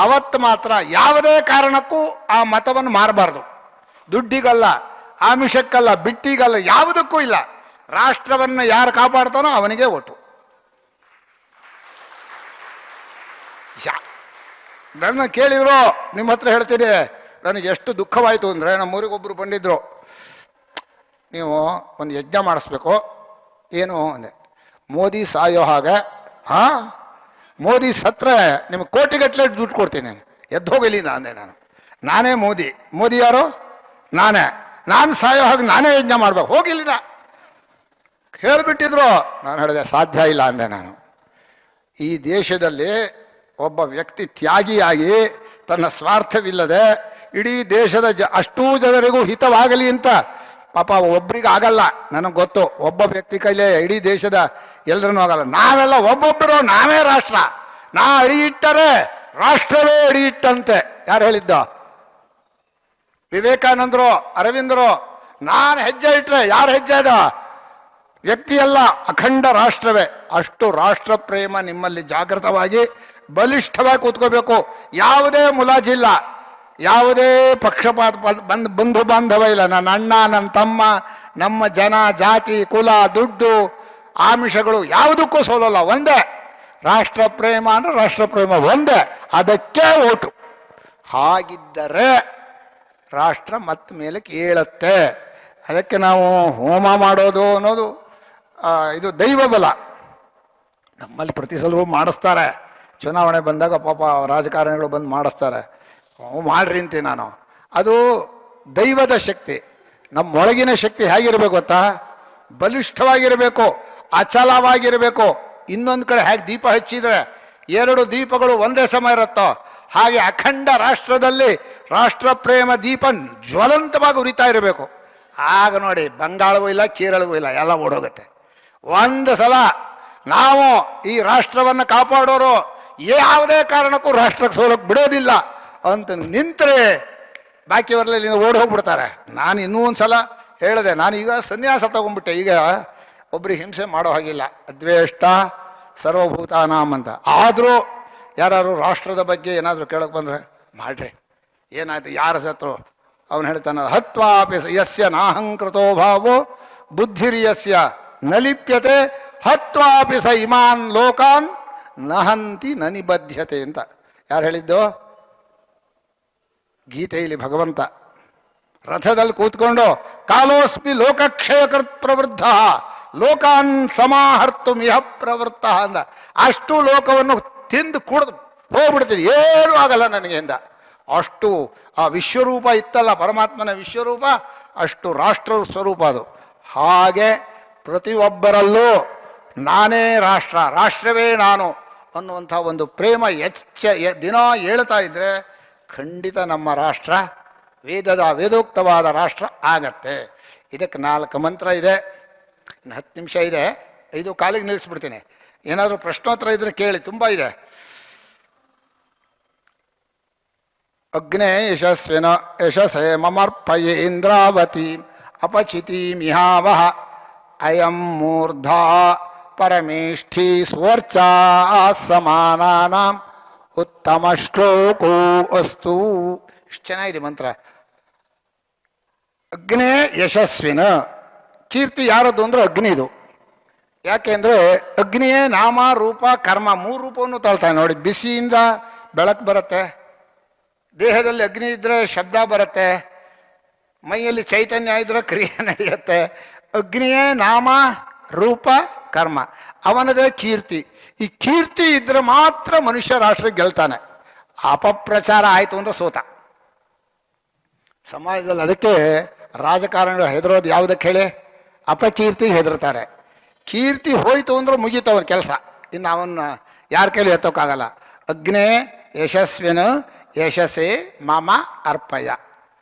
ಅವತ್ತು ಮಾತ್ರ ಯಾವುದೇ ಕಾರಣಕ್ಕೂ ಆ ಮತವನ್ನು ಮಾರಬಾರ್ದು. ದುಡ್ಡಿಗಲ್ಲ, ಆಮಿಷಕ್ಕಲ್ಲ, ಬಿಟ್ಟಿಗಲ್ಲ, ಯಾವುದಕ್ಕೂ ಇಲ್ಲ. ರಾಷ್ಟ್ರವನ್ನು ಯಾರು ಕಾಪಾಡ್ತಾನೋ ಅವನಿಗೆ ಓಟು. ನನ್ನ ಕೇಳಿದ್ರು, ನಿಮ್ಮ ಹತ್ರ ಹೇಳ್ತೀನಿ, ನನಗೆ ಎಷ್ಟು ದುಃಖವಾಯಿತು ಅಂದರೆ, ನಮ್ಮೂರಿಗೊಬ್ಬರು ಬಂದಿದ್ರು, ನೀವು ಒಂದು ಯಜ್ಞ ಮಾಡಿಸ್ಬೇಕು. ಏನು ಅಂದೆ, ಮೋದಿ ಸಾಯೋ ಹಾಗೆ. ಮೋದಿ ಸತ್ರೆ ನಿಮಗೆ ಕೋಟಿಗಟ್ಟಲೆ ದುಡ್ಡು ಕೊಡ್ತೀನಿ, ಎದ್ದು ಹೋಗಲಿಲ್ಲ ಅಂದೆ ನಾನು. ನಾನೇ ಮೋದಿ ಯಾರು? ನಾನು ಸಾಯೋ ಹಾಗೆ ನಾನೇ ಯಜ್ಞ ಮಾಡ್ಬೇಕು, ಹೋಗಿಲ್ಲ. ಹೇಳಿಬಿಟ್ಟಿದ್ರು. ನಾನು ಹೇಳಿದೆ ಸಾಧ್ಯ ಇಲ್ಲ ಅಂದೆ ನಾನು. ಈ ದೇಶದಲ್ಲಿ ಒಬ್ಬ ವ್ಯಕ್ತಿ ತ್ಯಾಗಿಯಾಗಿ ತನ್ನ ಸ್ವಾರ್ಥವಿಲ್ಲದೆ ಇಡೀ ದೇಶದ ಅಷ್ಟೂ ಜನರಿಗೂ ಹಿತವಾಗಲಿ ಅಂತ, ಪಾಪ ಒಬ್ರಿಗೆ ಆಗಲ್ಲ, ನನಗೆ ಗೊತ್ತು. ಒಬ್ಬ ವ್ಯಕ್ತಿ ಕೈಲೇ ಇಡೀ ದೇಶದ ಎಲ್ಲರನ್ನೂ ಆಗಲ್ಲ. ನಾವೆಲ್ಲ ಒಬ್ಬೊಬ್ಬರು ನಾವೇ ರಾಷ್ಟ್ರ. ನಾ ಅಡಿ ಇಟ್ಟರೆ ರಾಷ್ಟ್ರವೇ ಅಡಿ ಇಟ್ಟಂತೆ. ಯಾರು ಹೇಳಿದ್ದ? ವಿವೇಕಾನಂದರು, ಅರವಿಂದರು. ನಾನು ಹೆಜ್ಜೆ ಇಟ್ಟರೆ ಯಾರು ಹೆಜ್ಜೆ ಅದ? ವ್ಯಕ್ತಿಯಲ್ಲ, ಅಖಂಡ ರಾಷ್ಟ್ರವೇ. ಅಷ್ಟು ರಾಷ್ಟ್ರ ಪ್ರೇಮ ನಿಮ್ಮಲ್ಲಿ ಜಾಗೃತವಾಗಿ ಬಲಿಷ್ಠವಾಗಿ ಕೂತ್ಕೋಬೇಕು. ಯಾವುದೇ ಮುಲಾಜಿಲ್ಲ, ಯಾವುದೇ ಪಕ್ಷಪಾತ, ಬಂಧು ಬಾಂಧವ ಇಲ್ಲ. ನನ್ನ ಅಣ್ಣ, ನನ್ನ ತಮ್ಮ, ನಮ್ಮ ಜನ, ಜಾತಿ, ಕುಲ, ದುಡ್ಡು, ಆಮಿಷಗಳು ಯಾವುದಕ್ಕೂ ಸೋಲಲ್ಲ. ಒಂದೇ ರಾಷ್ಟ್ರ ಪ್ರೇಮ ಅಂದರೆ ರಾಷ್ಟ್ರ ಪ್ರೇಮ ಒಂದೇ, ಅದಕ್ಕೆ ಓಟು. ಹಾಗಿದ್ದರೆ ರಾಷ್ಟ್ರ ಮತ್ತೆ ಮೇಲಕ್ಕೆ ಏಳುತ್ತೆ. ಅದಕ್ಕೆ ನಾವು ಹೋಮ ಮಾಡೋದು ಅನ್ನೋದು ಇದು ದೈವ ಬಲ. ನಮ್ಮಲ್ಲಿ ಪ್ರತಿ ಸಲವೂ ಮಾಡಿಸ್ತಾರೆ. ಚುನಾವಣೆ ಬಂದಾಗ ಪಾಪ ರಾಜಕಾರಣಿಗಳು ಬಂದು ಮಾಡಿಸ್ತಾರೆ. ಮಾಡ್ರಿ ಅಂತೀನಿ ನಾನು. ಅದು ದೈವದ ಶಕ್ತಿ. ನಮ್ಮೊಳಗಿನ ಶಕ್ತಿ ಹೇಗಿರಬೇಕು ಗೊತ್ತಾ? ಬಲಿಷ್ಠವಾಗಿರಬೇಕು, ಅಚಲವಾಗಿರಬೇಕು. ಇನ್ನೊಂದು ಕಡೆ ಹೇಗೆ ದೀಪ ಹಚ್ಚಿದ್ರೆ 2 ದೀಪಗಳು ಒಂದೇ ಸಮಯ ಇರುತ್ತೋ ಹಾಗೆ ಅಖಂಡ ರಾಷ್ಟ್ರದಲ್ಲಿ ರಾಷ್ಟ್ರ ಪ್ರೇಮ ದೀಪ ಜ್ವಲಂತವಾಗಿ ಉರಿತಾ ಇರಬೇಕು. ಆಗ ನೋಡಿ, ಬಂಗಾಳವೂ ಇಲ್ಲ, ಕೇರಳವೂ ಇಲ್ಲ, ಎಲ್ಲ ಓಡೋಗುತ್ತೆ. ಒಂದು ಸಲ ನಾವು ಈ ರಾಷ್ಟ್ರವನ್ನು ಕಾಪಾಡೋರು ಯಾವುದೇ ಕಾರಣಕ್ಕೂ ರಾಷ್ಟ್ರಕ್ಕೆ ಸೋಲಕ್ಕೆ ಬಿಡೋದಿಲ್ಲ ಅಂತ ನಿಂತರೆ ಬಾಕಿಯವರಲ್ಲಿ ಓಡಿ ಹೋಗ್ಬಿಡ್ತಾರೆ. ನಾನು ಇನ್ನೂ ಒಂದು ಸಲ ಹೇಳಿದೆ, ನಾನೀಗ ಸನ್ಯಾಸ ತಗೊಂಡ್ಬಿಟ್ಟೆ. ಈಗ ಒಬ್ರಿಗೆ ಹಿಂಸೆ ಮಾಡೋ ಹಾಗಿಲ್ಲ, ಅದ್ವೇಷ್ಟ ಸರ್ವಭೂತಾನಾಮ್ ಅಂತ. ಆದರೂ ಯಾರು ರಾಷ್ಟ್ರದ ಬಗ್ಗೆ ಏನಾದರೂ ಕೇಳೋಕೆ ಬಂದರೆ ಮಾಡ್ರಿ, ಏನಾಯ್ತು, ಯಾರ ಸತ್ರು, ಅವನು ಹೇಳ್ತಾನೆ, ಹತ್ವಾಪಿ ಯಸ್ಯ ನಾಹಂಕೃತೋ ಭಾವೋ ಬುದ್ಧಿರ್ಯಸ್ಯ ನಲಿಪ್ಯತೆ ಹತ್ವಾಪಿ ಸ ಇಮಾನ್ ಲೋಕಾನ್ ನಹಂತಿ ನ ನಿಬದ್ಧತೆ ಅಂತ. ಯಾರು ಹೇಳಿದ್ದು? ಗೀತೆಯಲ್ಲಿ ಭಗವಂತ ರಥದಲ್ಲಿ ಕೂತ್ಕೊಂಡು ಕಾಲೋಸ್ಮಿ ಲೋಕಕ್ಷಯಕೃತ್ ಪ್ರವೃದ್ಧ ಲೋಕಾನ್ ಸಮಾಹರ್ತು ಮಿಹ ಪ್ರವೃತ್ತ ಅಂದ. ಅಷ್ಟು ಲೋಕವನ್ನು ತಿಂದು ಕುಡಿದು ಹೋಗ್ಬಿಡ್ತೀನಿ, ಏನೂ ಆಗಲ್ಲ ನನಗೆ ಎಂದ. ಅಷ್ಟು ಆ ವಿಶ್ವರೂಪ ಇತ್ತಲ್ಲ, ಪರಮಾತ್ಮನ ವಿಶ್ವರೂಪ, ಅಷ್ಟು ರಾಷ್ಟ್ರ ಸ್ವರೂಪ ಅದು. ಹಾಗೆ ಪ್ರತಿಯೊಬ್ಬರಲ್ಲೂ ನಾನೇ ರಾಷ್ಟ್ರ, ರಾಷ್ಟ್ರವೇ ನಾನು ಅನ್ನುವಂಥ ಒಂದು ಪ್ರೇಮ ದಿನ ಹೇಳ್ತಾ ಇದ್ದರೆ ಖಂಡಿತ ನಮ್ಮ ರಾಷ್ಟ್ರ ವೇದೋಕ್ತವಾದ ರಾಷ್ಟ್ರ ಆಗತ್ತೆ. ಇದಕ್ಕೆ 4 ಮಂತ್ರ ಇದೆ. ಇನ್ನು 10 ನಿಮಿಷ ಇದೆ, 5 ಕಾಲಿಗೆ ನಿಲ್ಲಿಸ್ಬಿಡ್ತೀನಿ. ಏನಾದರೂ ಪ್ರಶ್ನೋತ್ತರ ಇದ್ರೆ ಕೇಳಿ, ತುಂಬ ಇದೆ. ಅಗ್ನೇ ಯಶಸ್ವಿನ ಯಶಸೇ ಮಮರ್ಪಯೇ ಇಂದ್ರಾವತಿ ಅಪಚಿತಿ ಮಿಹಾವಹ ಅಯಂ ಮೂರ್ಧಾ ಪರಮೇಷ್ಠಿ ಸ್ವರ್ಚಾ ಸಮಾನಾನಾಂ ಉತ್ತಮ ಶ್ಲೋಕೋ ಅಸ್ತು. ಇಷ್ಟು ಚೆನ್ನಾಗಿದೆ ಮಂತ್ರ. ಅಗ್ನೇ ಯಶಸ್ವಿನ, ಕೀರ್ತಿ ಯಾರದ್ದು ಅಂದರೆ ಅಗ್ನಿದು. ಯಾಕೆಂದರೆ ಅಗ್ನಿಯೇ ನಾಮ ರೂಪ ಕರ್ಮ 3 ರೂಪವನ್ನು ತಾಳ್ತಾನೆ ನೋಡಿ. ಬಿಸಿಯಿಂದ ಬೆಳಕು ಬರುತ್ತೆ, ದೇಹದಲ್ಲಿ ಅಗ್ನಿ ಇದ್ದರೆ ಶಬ್ದ ಬರುತ್ತೆ, ಮೈಯಲ್ಲಿ ಚೈತನ್ಯ ಇದ್ದರೆ ಕ್ರಿಯೆ ನಡೆಯುತ್ತೆ. ಅಗ್ನಿಯೇ ನಾಮ ರೂಪ ಕರ್ಮ, ಅವನದೇ ಕೀರ್ತಿ. ಈ ಕೀರ್ತಿ ಇದ್ದರೆ ಮಾತ್ರ ಮನುಷ್ಯ ರಾಷ್ಟ್ರ ಗೆಲ್ತಾನೆ. ಅಪಪ್ರಚಾರ ಆಯಿತು ಅಂದರೆ ಸೋತ. ಸಮಾಜದಲ್ಲಿ ಅದಕ್ಕೆ ರಾಜಕಾರಣಿಗಳು ಹೆದರೋದು ಯಾವುದಕ್ಕೆ ಹೇಳಿ? ಅಪಕೀರ್ತಿಗೆ ಹೆದರ್ತಾರೆ. ಕೀರ್ತಿ ಹೋಯಿತು ಅಂದ್ರೆ ಮುಗೀತು ಅವನ ಕೆಲಸ, ಇನ್ನು ಅವನ್ನ ಯಾರ ಕೈಲಿ ಎತ್ತೋಕ್ಕಾಗಲ್ಲ. ಅಗ್ನೇ ಯಶಸ್ವಿನ ಯಶಸ್ಸೇ ಮಮ ಅರ್ಪಯ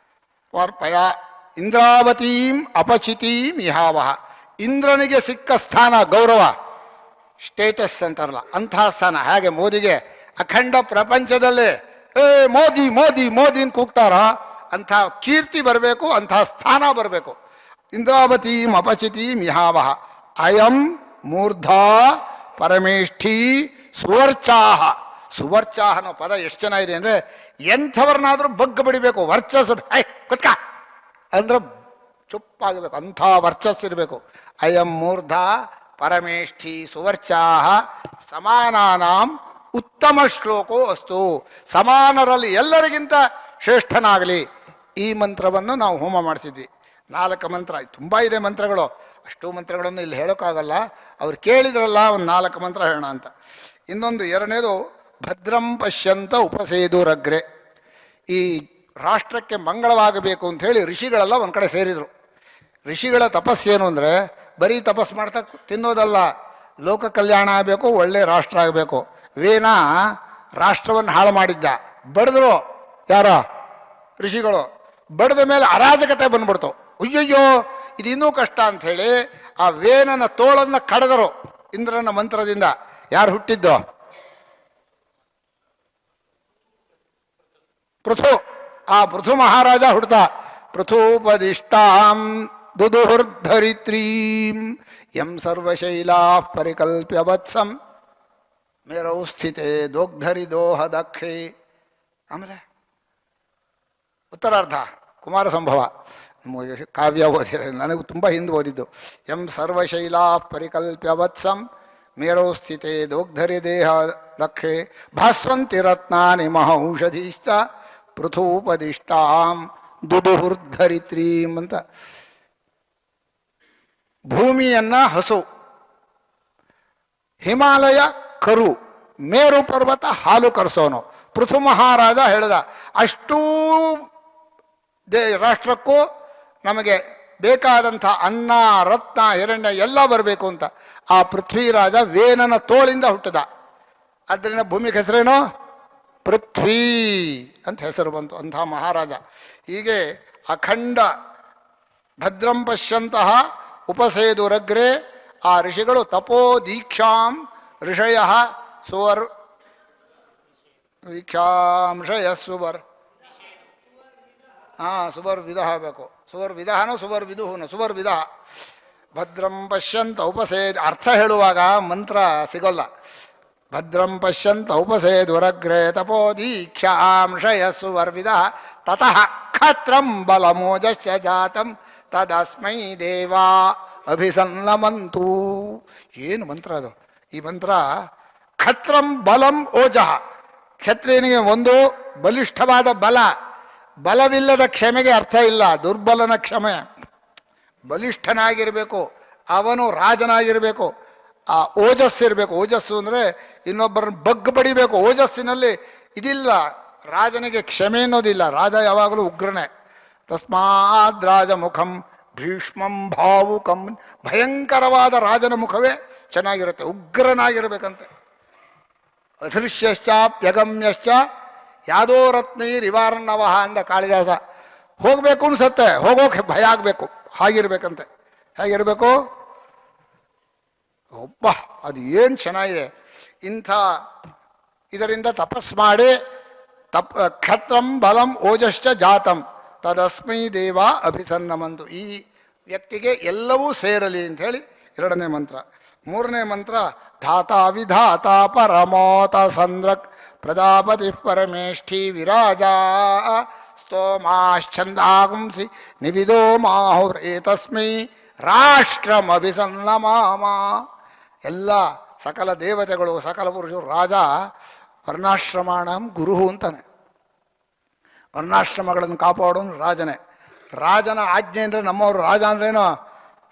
ಅರ್ಪಯ ಇಂದ್ರಾವತೀಂ ಅಪಚಿತೀಂ ಇಹಾವಹ. ಇಂದ್ರನಿಗೆ ಸಿಕ್ಕ ಸ್ಥಾನ, ಗೌರವ, ಸ್ಟೇಟಸ್ ಅಂತಾರಲ್ಲ ಅಂತಹ ಸ್ಥಾನ. ಹಾಗೆ ಮೋದಿಗೆ ಅಖಂಡ ಪ್ರಪಂಚದಲ್ಲೇ ಮೋದಿ ಮೋದಿ ಮೋದಿ ಅಂತ ಕೂಗ್ತಾರ, ಅಂಥ ಕೀರ್ತಿ ಬರಬೇಕು, ಅಂತಹ ಸ್ಥಾನ ಬರಬೇಕು. ಇಂದ್ರಾವತೀಂ ಅಪಚಿತೀಂ ಇಹಾವಹ ಅಯಂ ಮೂರ್ಧಾ ಪರಮೇಷ್ಠಿ ಸುವರ್ಚಾಹ. ಸುವರ್ಚಾಹ ಅನ್ನೋ ಪದ ಎಷ್ಟು ಚೆನ್ನಾಗಿದೆ ಅಂದರೆ, ಎಂಥವ್ರನ್ನಾದರೂ ಬಗ್ಗ ಬಿಡಬೇಕು. ವರ್ಚಸ್ಸು ಕುತ್ಕ ಅಂದ್ರೆ ಚುಪ್ಪಾಗಬೇಕು, ಅಂಥ ವರ್ಚಸ್ಸಿರಬೇಕು. ಅಯಂ ಮೂರ್ಧಾ ಪರಮೇಷ್ಠಿ ಸುವರ್ಚಾಹ ಸಮಾನಾನಾಂ ಉತ್ತಮ ಶ್ಲೋಕೋ ಅಸ್ತು. ಸಮಾನರಲ್ಲಿ ಎಲ್ಲರಿಗಿಂತ ಶ್ರೇಷ್ಠನಾಗಲಿ. ಈ ಮಂತ್ರವನ್ನು ನಾವು ಹೋಮ ಮಾಡಿಸಿದ್ವಿ. 4 ಮಂತ್ರ, ತುಂಬ ಇದೆ ಮಂತ್ರಗಳು. ಅಷ್ಟು ಮಂತ್ರಗಳನ್ನು ಇಲ್ಲಿ ಹೇಳೋಕ್ಕಾಗಲ್ಲ. ಅವ್ರು ಕೇಳಿದ್ರಲ್ಲ, ಒಂದು 4 ಮಂತ್ರ ಹೇಳೋಣ ಅಂತ. ಇನ್ನೊಂದು 2ನೇದು ಭದ್ರಂ ಪಶ್ಯಂತ ಉಪಸೇದುರಗ್ರೆ. ಈ ರಾಷ್ಟ್ರಕ್ಕೆ ಮಂಗಳವಾಗಬೇಕು ಅಂಥೇಳಿ ಋಷಿಗಳೆಲ್ಲ ಒಂದು ಕಡೆ ಸೇರಿದರು. ಋಷಿಗಳ ತಪಸ್ಸೇನು ಅಂದರೆ ಬರೀ ತಪಸ್ಸು ಮಾಡ್ತಾ ತಿನ್ನೋದಲ್ಲ, ಲೋಕ ಕಲ್ಯಾಣ ಆಗಬೇಕು, ಒಳ್ಳೆ ರಾಷ್ಟ್ರ ಆಗಬೇಕು. ವೇನ ರಾಷ್ಟ್ರವನ್ನು ಹಾಳು ಮಾಡಿದ್ದ, ಬಡಿದ್ರು. ಯಾರ? ಋಷಿಗಳು. ಬಡಿದ ಮೇಲೆ ಅರಾಜಕತೆ ಬಂದ್ಬಿಡ್ತು. ಅಯ್ಯಯ್ಯೋ ಇದು ಇನ್ನೂ ಕಷ್ಟ ಅಂಥೇಳಿ ಆ ವೇನನ ತೋಳನ್ನು ಕಡಿದರು ಇಂದ್ರನ ಮಂತ್ರದಿಂದ. ಯಾರು ಹುಟ್ಟಿದ್ದು? ಪೃಥು. ಆ ಪೃಥು ಮಹಾರಾಜ ಹುಡ್ತ. ಪೃಥೂಪದಿಷ್ಟಾಂ ದುದುಹುರ್ಧರಿತ್ರೀಂ ಯಂ ಸರ್ವಶೈಲಾ ಪರಿಕಲ್ಪ್ಯ ವತ್ಸಂ ಮೇರೌ ಸ್ಥಿತೆ ದೋಗ್ಧರಿ ದೋಹ ದಕ್ಷಿ. ಆಮೇಲೆ ಉತ್ತರಾರ್ಧ ಕುಮಾರ ಸಂಭವ ಕಾವ್ಯ ಓದಿದೆ, ನನಗೂ ತುಂಬ ಹಿಂದೆ ಓದಿದ್ದು. ಯಂ ಸರ್ವಶೈಲಾ ಪರಿಕಲ್ಪ್ಯ ವತ್ಸಂ ಮೇರೌ ಸ್ಥಿತೆ ದೋಗ್ಧರಿ ದೇಹ ದಕ್ಷೆ ಭಾಸ್ವಂತಿ ರತ್ನಾನಿ ಮಹೌಷಧೀಶ್ಚ ಪೃಥೂಪದಿಷ್ಟಾಂ ದುದುಹುರ್ಧರಿತ್ರೀಂ ಅಂತ. ಭೂಮಿಯನ್ನ ಹಸು, ಹಿಮಾಲಯ ಕರು, ಮೇರು ಪರ್ವತ ಹಾಲು ಕರೆಸೋನು. ಪೃಥು ಮಹಾರಾಜ ಹೇಳ್ದ, ಅಷ್ಟೂ ರಾಷ್ಟ್ರಕ್ಕೂ ನಮಗೆ ಬೇಕಾದಂಥ ಅನ್ನ ರತ್ನ ಹಿರಣ್ಯ ಎಲ್ಲ ಬರಬೇಕು ಅಂತ. ಆ ಪೃಥ್ವಿರಾಜ ವೇನನ ತೋಳಿಂದ ಹುಟ್ಟಿದ. ಆದ್ದರಿಂದ ಭೂಮಿಗೆ ಹೆಸರೇನು? ಪೃಥ್ವಿ ಅಂತ ಹೆಸರು ಬಂತು. ಅಂಥ ಮಹಾರಾಜ. ಹೀಗೆ ಅಖಂಡ ಭದ್ರಂ ಪಶ್ಯಂತಹ ಉಪಸೇದುರಗ್ರೆ. ಆ ಋಷಿಗಳು ತಪೋ ದೀಕ್ಷಾಂ ಋಷಯ ಸುವರ್ ದೀಕ್ಷಾಂ ಋಷಯ ಸುವರ್ ಸುವರ್ವಿಧ ಬೇಕು. ಸುವರ್ವಿಧನೋ ಸುವರ್ವಿದುಹನು ಸುವರ್ವಿಧ. ಭದ್ರಂ ಪಶ್ಯಂತ ಉಪಸೇದ್ ಅರ್ಥ ಹೇಳುವಾಗ ಮಂತ್ರ ಸಿಗೋಲ್ಲ. ಭದ್ರಂ ಪಶ್ಯಂತ ಉಪಸೇದುರಗ್ರೆ ತಪೋ ದೀಕ್ಷಾಂ ಋಷಯ ಸುವರ್ವಿಧ ತತಃ ಕ್ಷತ್ರಂ ಬಲಮೋಜಸ್ಯ ಜಾತಂ ತದಸ್ಮೈ ದೇವಾ ಅಭಿಸನ್ನಮಂತು. ಏನು ಮಂತ್ರ ಅದು? ಈ ಮಂತ್ರ ಕ್ಷತ್ರಂ ಬಲಂ ಓಜಃ. ಕ್ಷತ್ರಿಯನಿಗೆ ಒಂದು ಬಲಿಷ್ಠವಾದ ಬಲ. ಬಲವಿಲ್ಲದ ಕ್ಷಮೆಗೆ ಅರ್ಥ ಇಲ್ಲ, ದುರ್ಬಲನ ಕ್ಷಮೆ. ಬಲಿಷ್ಠನಾಗಿರಬೇಕು, ಅವನು ರಾಜನಾಗಿರಬೇಕು, ಆ ಓಜಸ್ಸಿರಬೇಕು. ಓಜಸ್ಸು ಅಂದರೆ ಇನ್ನೊಬ್ಬರನ್ನ ಬಗ್ಗು ಬಡಿಬೇಕು. ಓಜಸ್ಸಿನಲ್ಲಿ ಇದಿಲ್ಲ, ರಾಜನಿಗೆ ಕ್ಷಮೆ ಅನ್ನೋದಿಲ್ಲ. ರಾಜ ಯಾವಾಗಲೂ ಉಗ್ರನೇ. ತಸ್ಮಾದ್ ರಾಜ ಮುಖಂ ಭೀಷ್ಮಂ ಭಾವುಕಂ. ಭಯಂಕರವಾದ ರಾಜನ ಮುಖವೇ ಚೆನ್ನಾಗಿರುತ್ತೆ, ಉಗ್ರನಾಗಿರ್ಬೇಕಂತೆ. ಅದೃಶ್ಯಶ್ಚಾಪ್ಯಗಮ್ಯಶ್ಚ ಯಾದೋ ರತ್ನೈರಿವಾರ್ಣವಃ ಅಂದ ಕಾಳಿದಾಸ. ಹೋಗಬೇಕು ಅನ್ಸತ್ತೆ, ಹೋಗೋಕೆ ಭಯ ಆಗಬೇಕು, ಹಾಗಿರ್ಬೇಕಂತೆ. ಹೇಗಿರಬೇಕು? ಒಬ್ಬ ಅದು ಏನು ಚೆನ್ನಾಗಿದೆ. ಇಂಥ ಇದರಿಂದ ತಪಸ್ ಮಾಡಿ ಕ್ಷತ್ರಂ ಬಲಂ ಓಜಶ್ಚ ಜಾತಂ ತದಸ್ಮೈ ದೇವ ಅಭಿಸನ್ನಮಂತು. ಈ ವ್ಯಕ್ತಿಗೆ ಎಲ್ಲವೂ ಸೇರಲಿ ಅಂಥೇಳಿ ಎರಡನೇ ಮಂತ್ರ. ಮೂರನೇ ಮಂತ್ರ ಧಾತಾ ವಿಧಾತ ಪರಮೋತ ಸಂದ್ರಕ್ ಪ್ರಜಾಪತಿ ಪರಮೇಷ್ಠಿ ವಿರಾಜ ಸ್ತೋಮಾಶ್ಚಂದಾಗುಂಸಿ ನಿವಿದೋ ಮಾಹುರೇತಸ್ಮೈ ರಾಷ್ಟ್ರಮಭಿಸನ್ನಮಾಮ. ಎಲ್ಲ ಸಕಲ ದೇವತೆಗಳು, ಸಕಲ ಪುರುಷರು, ರಾಜ ವರ್ಣಾಶ್ರಮಾಣಂ ಗುರು ಅಂತಾನೆ. ವರ್ಣಾಶ್ರಮಗಳನ್ನು ಕಾಪಾಡೋನು ರಾಜನೇ. ರಾಜನ ಆಜ್ಞೆ ಅಂದರೆ ನಮ್ಮವರು ರಾಜ ಅಂದ್ರೇನೋ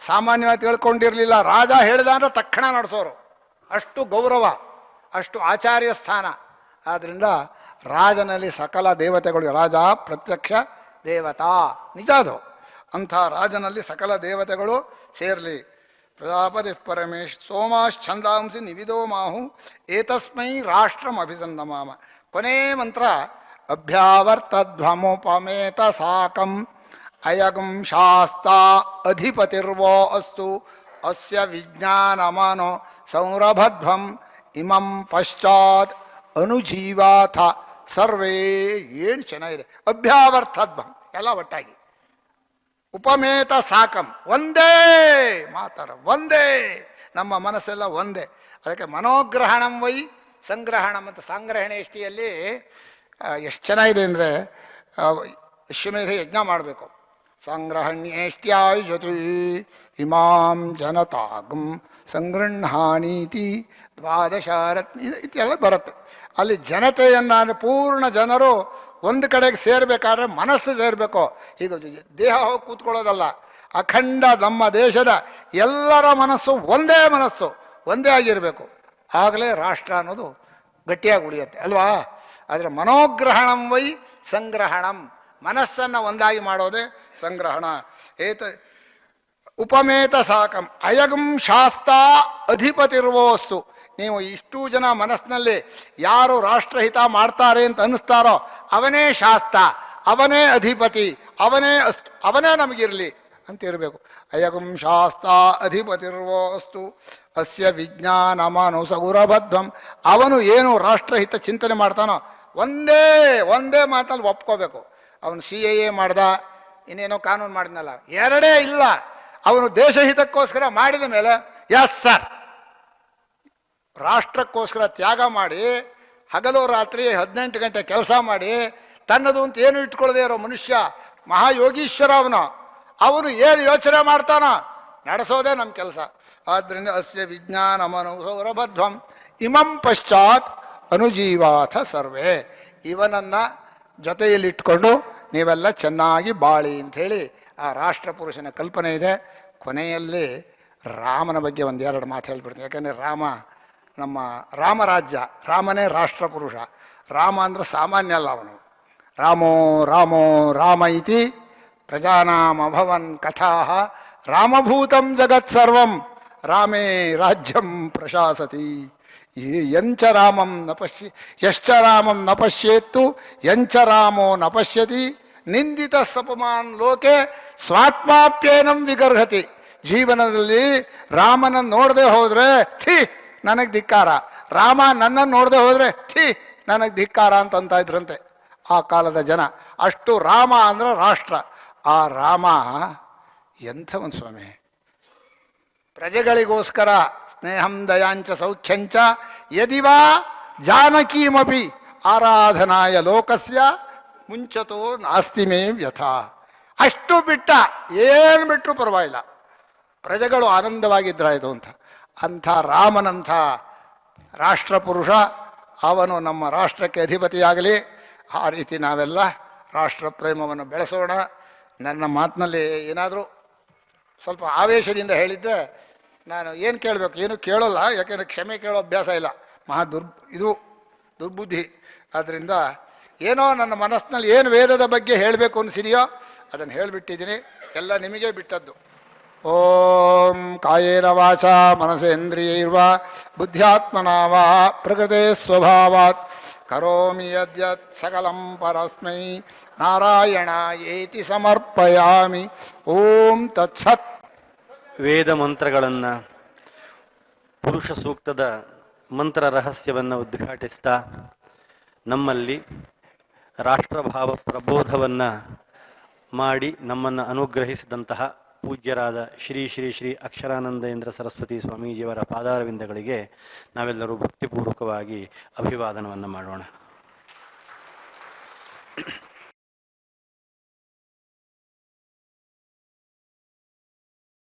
ಸಾಮಾನ್ಯವಾಗಿ ತಿಳ್ಕೊಂಡಿರಲಿಲ್ಲ. ರಾಜ ಹೇಳಿದ ಅಂದರೆ ತಕ್ಷಣ ನಡೆಸೋರು, ಅಷ್ಟು ಗೌರವ, ಅಷ್ಟು ಆಚಾರ್ಯ ಸ್ಥಾನ. ಆದ್ದರಿಂದ ರಾಜನಲ್ಲಿ ಸಕಲ ದೇವತೆಗಳು, ರಾಜ ಪ್ರತ್ಯಕ್ಷ ದೇವತಾ, ನಿಜ ಅದು. ಅಂಥ ರಾಜನಲ್ಲಿ ಸಕಲ ದೇವತೆಗಳು ಸೇರಲಿ. ಪ್ರಜಾಪತಿ ಪರಮೇಶ್ ಸೋಮಾಶ್ಚಂದಾಂಸಿ ನಿವಿದೋ ಮಾಹು ಏತಸ್ಮೈ ರಾಷ್ಟ್ರಂ ಅಭಿಸನ್ನಮಾಮ. ಕೊನೇ ಮಂತ್ರ ಅಭ್ಯಾವರ್ತಧ್ವಮುಪಮೇತ ಸಾಕಂ ಅಯಗಂ ಶಾಸ್ತಾ ಅಧಿಪತಿರ್ವೋ ಅಸ್ತು ಅಸ್ಯ ವಿಜ್ಞಾನಮನೋ ಸಂರಭಧ್ವಂ ಇಮಂ ಪಶ್ಚಾತ್ ಅನುಜೀವಾಥ ಸರ್ವೇ. ಏನು ಚೆನ್ನಾಗಿದೆ. ಅಭ್ಯಾವರ್ತಧ್ವಂ ಎಲ್ಲ ಒಟ್ಟಾಗಿ. ಉಪಮೇತ ಸಾಕಂ ಒಂದೇ ಮಾತರ, ಒಂದೇ. ನಮ್ಮ ಮನಸ್ಸೆಲ್ಲ ಒಂದೇ. ಅದಕ್ಕೆ ಮನೋಗ್ರಹಣಂ ವೈ ಸಂಗ್ರಹಣಂ ಅಂತ ಸಂಗ್ರಹಣೇಷ್ಟಿಯಲ್ಲಿ ಎಷ್ಟು ಚೆನ್ನಾಗಿದೆ ಅಂದರೆ, ಅಶ್ವಮೇಧ ಯಜ್ಞ ಮಾಡಬೇಕು. ಸಂಗ್ರಹಣ್ಯೇಷ್ಟ್ಯಾಯುಜತಿ ಇಮಾಂ ಜನತಾಗಂ ಸಂಗೃಹಾಣೀತಿ ದ್ವಾದಶಾರತ್ನ ಇದೆಲ್ಲ ಬರುತ್ತೆ. ಅಲ್ಲಿ ಜನತೆಯನ್ನು ಪೂರ್ಣ ಜನರು ಒಂದು ಕಡೆಗೆ ಸೇರಬೇಕಾದ್ರೆ ಮನಸ್ಸು ಸೇರಬೇಕು. ಹೀಗೆ ದೇಹ ಹೋಗಿ ಕೂತ್ಕೊಳ್ಳೋದಲ್ಲ. ಅಖಂಡ ನಮ್ಮ ದೇಶದ ಎಲ್ಲರ ಮನಸ್ಸು ಒಂದೇ ಮನಸ್ಸು, ಒಂದೇ ಆಗಿರಬೇಕು. ಆಗಲೇ ರಾಷ್ಟ್ರ ಅನ್ನೋದು ಗಟ್ಟಿಯಾಗಿ ಉಳಿಯುತ್ತೆ ಅಲ್ವಾ? ಆದರೆ ಮನೋಗ್ರಹಣಂ ವೈ ಸಂಗ್ರಹಣಂ, ಮನಸ್ಸನ್ನು ಒಂದಾಗಿ ಮಾಡೋದೇ ಸಂಗ್ರಹಣ. ಉಪಮೇತ ಸಾಕಂ ಅಯಗಂ ಶಾಸ್ತಾ ಅಧಿಪತಿರ್ವೋಸ್ತು. ನೀವು ಇಷ್ಟೂ ಜನ ಮನಸ್ಸಿನಲ್ಲಿ ಯಾರು ರಾಷ್ಟ್ರಹಿತ ಮಾಡ್ತಾರೆ ಅಂತ ಅನ್ನಿಸ್ತಾರೋ ಅವನೇ ಶಾಸ್ತ, ಅವನೇ ಅಧಿಪತಿ, ಅವನೇ ಅಸ್ತು, ಅವನೇ ನಮಗಿರಲಿ ಅಂತ ಇರಬೇಕು. ಅಯಗಂ ಶಾಸ್ತಾ ಅಧಿಪತಿರ್ವೋ ಅಸ್ತು ಅಸ್ಯ ವಿಜ್ಞಾನಮನುಸಗುರಬದ್ಧಂ. ಅವನು ಏನು ರಾಷ್ಟ್ರಹಿತ ಚಿಂತನೆ ಮಾಡ್ತಾನೋ ಒಂದೇ ಒಂದೇ ಮಾತಲ್ಲಿ ಒಪ್ಕೋಬೇಕು. ಅವನು CAA ಮಾಡ್ದ, ಇನ್ನೇನೋ ಕಾನೂನು ಮಾಡಿದ್ನಲ್ಲ, ಎರಡೇ ಇಲ್ಲ. ಅವನು ದೇಶಹಿತಕ್ಕೋಸ್ಕರ ಮಾಡಿದ ಮೇಲೆ ಎಸ್ ಸರ್, ರಾಷ್ಟ್ರಕ್ಕೋಸ್ಕರ ತ್ಯಾಗ ಮಾಡಿ ಹಗಲು ರಾತ್ರಿ 18 ಗಂಟೆ ಕೆಲಸ ಮಾಡಿ ತನ್ನದು ಅಂತ ಏನು ಇಟ್ಕೊಳ್ಳದೆ ಇರೋ ಮನುಷ್ಯ ಮಹಾಯೋಗೀಶ್ವರ. ಅವನು ಏನು ಯೋಚನೆ ಮಾಡ್ತಾನೋ ನಡೆಸೋದೇ ನಮ್ಮ ಕೆಲಸ. ಆದ್ದರಿಂದ ಅಸ್ಯ ವಿಜ್ಞಾನಮನುಸೌರಭಧ್ವಂ ಇಮಂ ಪಶ್ಚಾತ್ ಅನುಜೀವಾಥ ಸರ್ವೇ. ಇವನನ್ನು ಜೊತೆಯಲ್ಲಿಟ್ಕೊಂಡು ನೀವೆಲ್ಲ ಚೆನ್ನಾಗಿ ಬಾಳಿ ಅಂಥೇಳಿ ಆ ರಾಷ್ಟ್ರ ಪುರುಷನ ಕಲ್ಪನೆ ಇದೆ. ಕೊನೆಯಲ್ಲಿ ರಾಮನ ಬಗ್ಗೆ ಒಂದೆರಡು ಮಾತು ಹೇಳ್ಬಿಡ್ತೀನಿ. ಯಾಕಂದರೆ ರಾಮ ನಮ್ಮ ರಾಮರಾಜ್ಯ, ರಾಮನೇ ರಾಷ್ಟ್ರ ಪುರುಷ. ರಾಮ ಅಂದರೆ ಸಾಮಾನ್ಯ ಅಲ್ಲ ಅವನು. ರಾಮೋ ರಾಮೋ ರಾಮ ಇತಿ ಪ್ರಜಾನಾಮಭವನ್ ಕಥಾ ರಾಮಭೂತಂ ಜಗತ್ಸರ್ವಂ ರಾಮೇ ರಾಜ್ಯಂ ಪ್ರಶಾಸತಿ. ಯಂಚ ರಾಮಂ ನ ಪಶ್ಯ ಯಶ್ಚ ರಾಮಂ ನ ಪಶ್ಯೇತ್ತು ಯಂಚ ರಾಮೋ ನ ಪಶ್ಯತಿ ನಿಂದಿತ ಸಪಮಾನ್ ಲೋಕೆ ಸ್ವಾತ್ಮಾಪ್ಯೇನಂ ವಿಗರ್ಹತಿ. ಜೀವನದಲ್ಲಿ ರಾಮನನ್ನು ನೋಡದೆ ಹೋದರೆ ಥಿ ನನಗೆ ಧಿಕ್ಕಾರ, ರಾಮ ನನ್ನನ್ನು ನೋಡದೆ ಹೋದರೆ ಥಿ ನನಗೆ ಧಿಕ್ಕಾರ ಅಂತ ಇದ್ರಂತೆ ಆ ಕಾಲದ ಜನ. ಅಷ್ಟು ರಾಮ ಅಂದ್ರೆ ರಾಷ್ಟ್ರ. ಆ ರಾಮ ಎಂಥವನ್ ಸ್ವಾಮಿ, ಪ್ರಜೆಗಳಿಗೋಸ್ಕರ ಸ್ನೇಹಂ ದಯಾಂಚ ಸೌಖ್ಯಂಚ ಯದಿವಾ ಜಾನಕೀಮಪಿ ಆರಾಧನಾಯ ಲೋಕಸ್ಯ ಮುಂಚತೋ ನಾಸ್ತಿ ಮೇ ವ್ಯಥಾ. ಅಷ್ಟು ಬಿಟ್ಟ, ಏನು ಬಿಟ್ಟರು ಪರವಾಗಿಲ್ಲ, ಪ್ರಜೆಗಳು ಆನಂದವಾಗಿದ್ದರಾಯ್ತು ಅಂತ. ಅಂಥ ರಾಮನಂಥ ರಾಷ್ಟ್ರಪುರುಷ ಅವನು ನಮ್ಮ ರಾಷ್ಟ್ರಕ್ಕೆ ಅಧಿಪತಿಯಾಗಲಿ. ಆ ರೀತಿ ನಾವೆಲ್ಲ ರಾಷ್ಟ್ರ ಪ್ರೇಮವನ್ನು ಬೆಳೆಸೋಣ. ನನ್ನ ಮಾತಿನಲ್ಲಿ ಏನಾದರೂ ಸ್ವಲ್ಪ ಆವೇಶದಿಂದ ಹೇಳಿದ್ದೆ ನಾನು ಏನು ಕೇಳಬೇಕು, ಏನು ಕೇಳೋಲ್ಲ, ಯಾಕೆಂದರೆ ಕ್ಷಮೆ ಕೇಳೋ ಅಭ್ಯಾಸ ಇಲ್ಲ, ಇದು ದುರ್ಬುದ್ಧಿ. ಆದ್ದರಿಂದ ಏನೋ ನನ್ನ ಮನಸ್ಸಿನಲ್ಲಿ ಏನು ವೇದದ ಬಗ್ಗೆ ಹೇಳಬೇಕು ಅನಿಸಿದೆಯೋ ಅದನ್ನು ಹೇಳಿಬಿಟ್ಟಿದ್ದೀನಿ, ಎಲ್ಲ ನಿಮಗೆ ಬಿಟ್ಟದ್ದು. ಓಂ ಕಾಯೇನ ವಾಚ ಮನಸೇಂದ್ರಿಯೈರ್ವ ಬುದ್ಧ್ಯಾತ್ಮನಾ ವಾ ಪ್ರಕೃತೆ ಸ್ವಭಾವಾತ್ ಕರೋಮಿ ಯದ್ಯತ್ ಸಕಲಂ ಪರಸ್ಮೈ ನಾರಾಯಣಾಯೇತಿ ಸಮರ್ಪಯಾಮಿ. ಓಂ ತತ್ಸತ್. ವೇದ ಮಂತ್ರಗಳನ್ನು, ಪುರುಷ ಸೂಕ್ತದ ಮಂತ್ರ ರಹಸ್ಯವನ್ನು ಉದ್ಘಾಟಿಸ್ತಾ ನಮ್ಮಲ್ಲಿ ರಾಷ್ಟ್ರಭಾವ ಪ್ರಬೋಧವನ್ನು ಮಾಡಿ ನಮ್ಮನ್ನು ಅನುಗ್ರಹಿಸಿದಂತಹ ಪೂಜ್ಯರಾದ ಶ್ರೀ ಶ್ರೀ ಶ್ರೀ ಅಕ್ಷರಾನಂದೇಂದ್ರ ಸರಸ್ವತಿ ಸ್ವಾಮೀಜಿಯವರ ಪಾದಾರವಿಂದಗಳಿಗೆ ನಾವೆಲ್ಲರೂ ಭಕ್ತಿಪೂರ್ವಕವಾಗಿ ಅಭಿವಾದನವನ್ನು ಮಾಡೋಣ.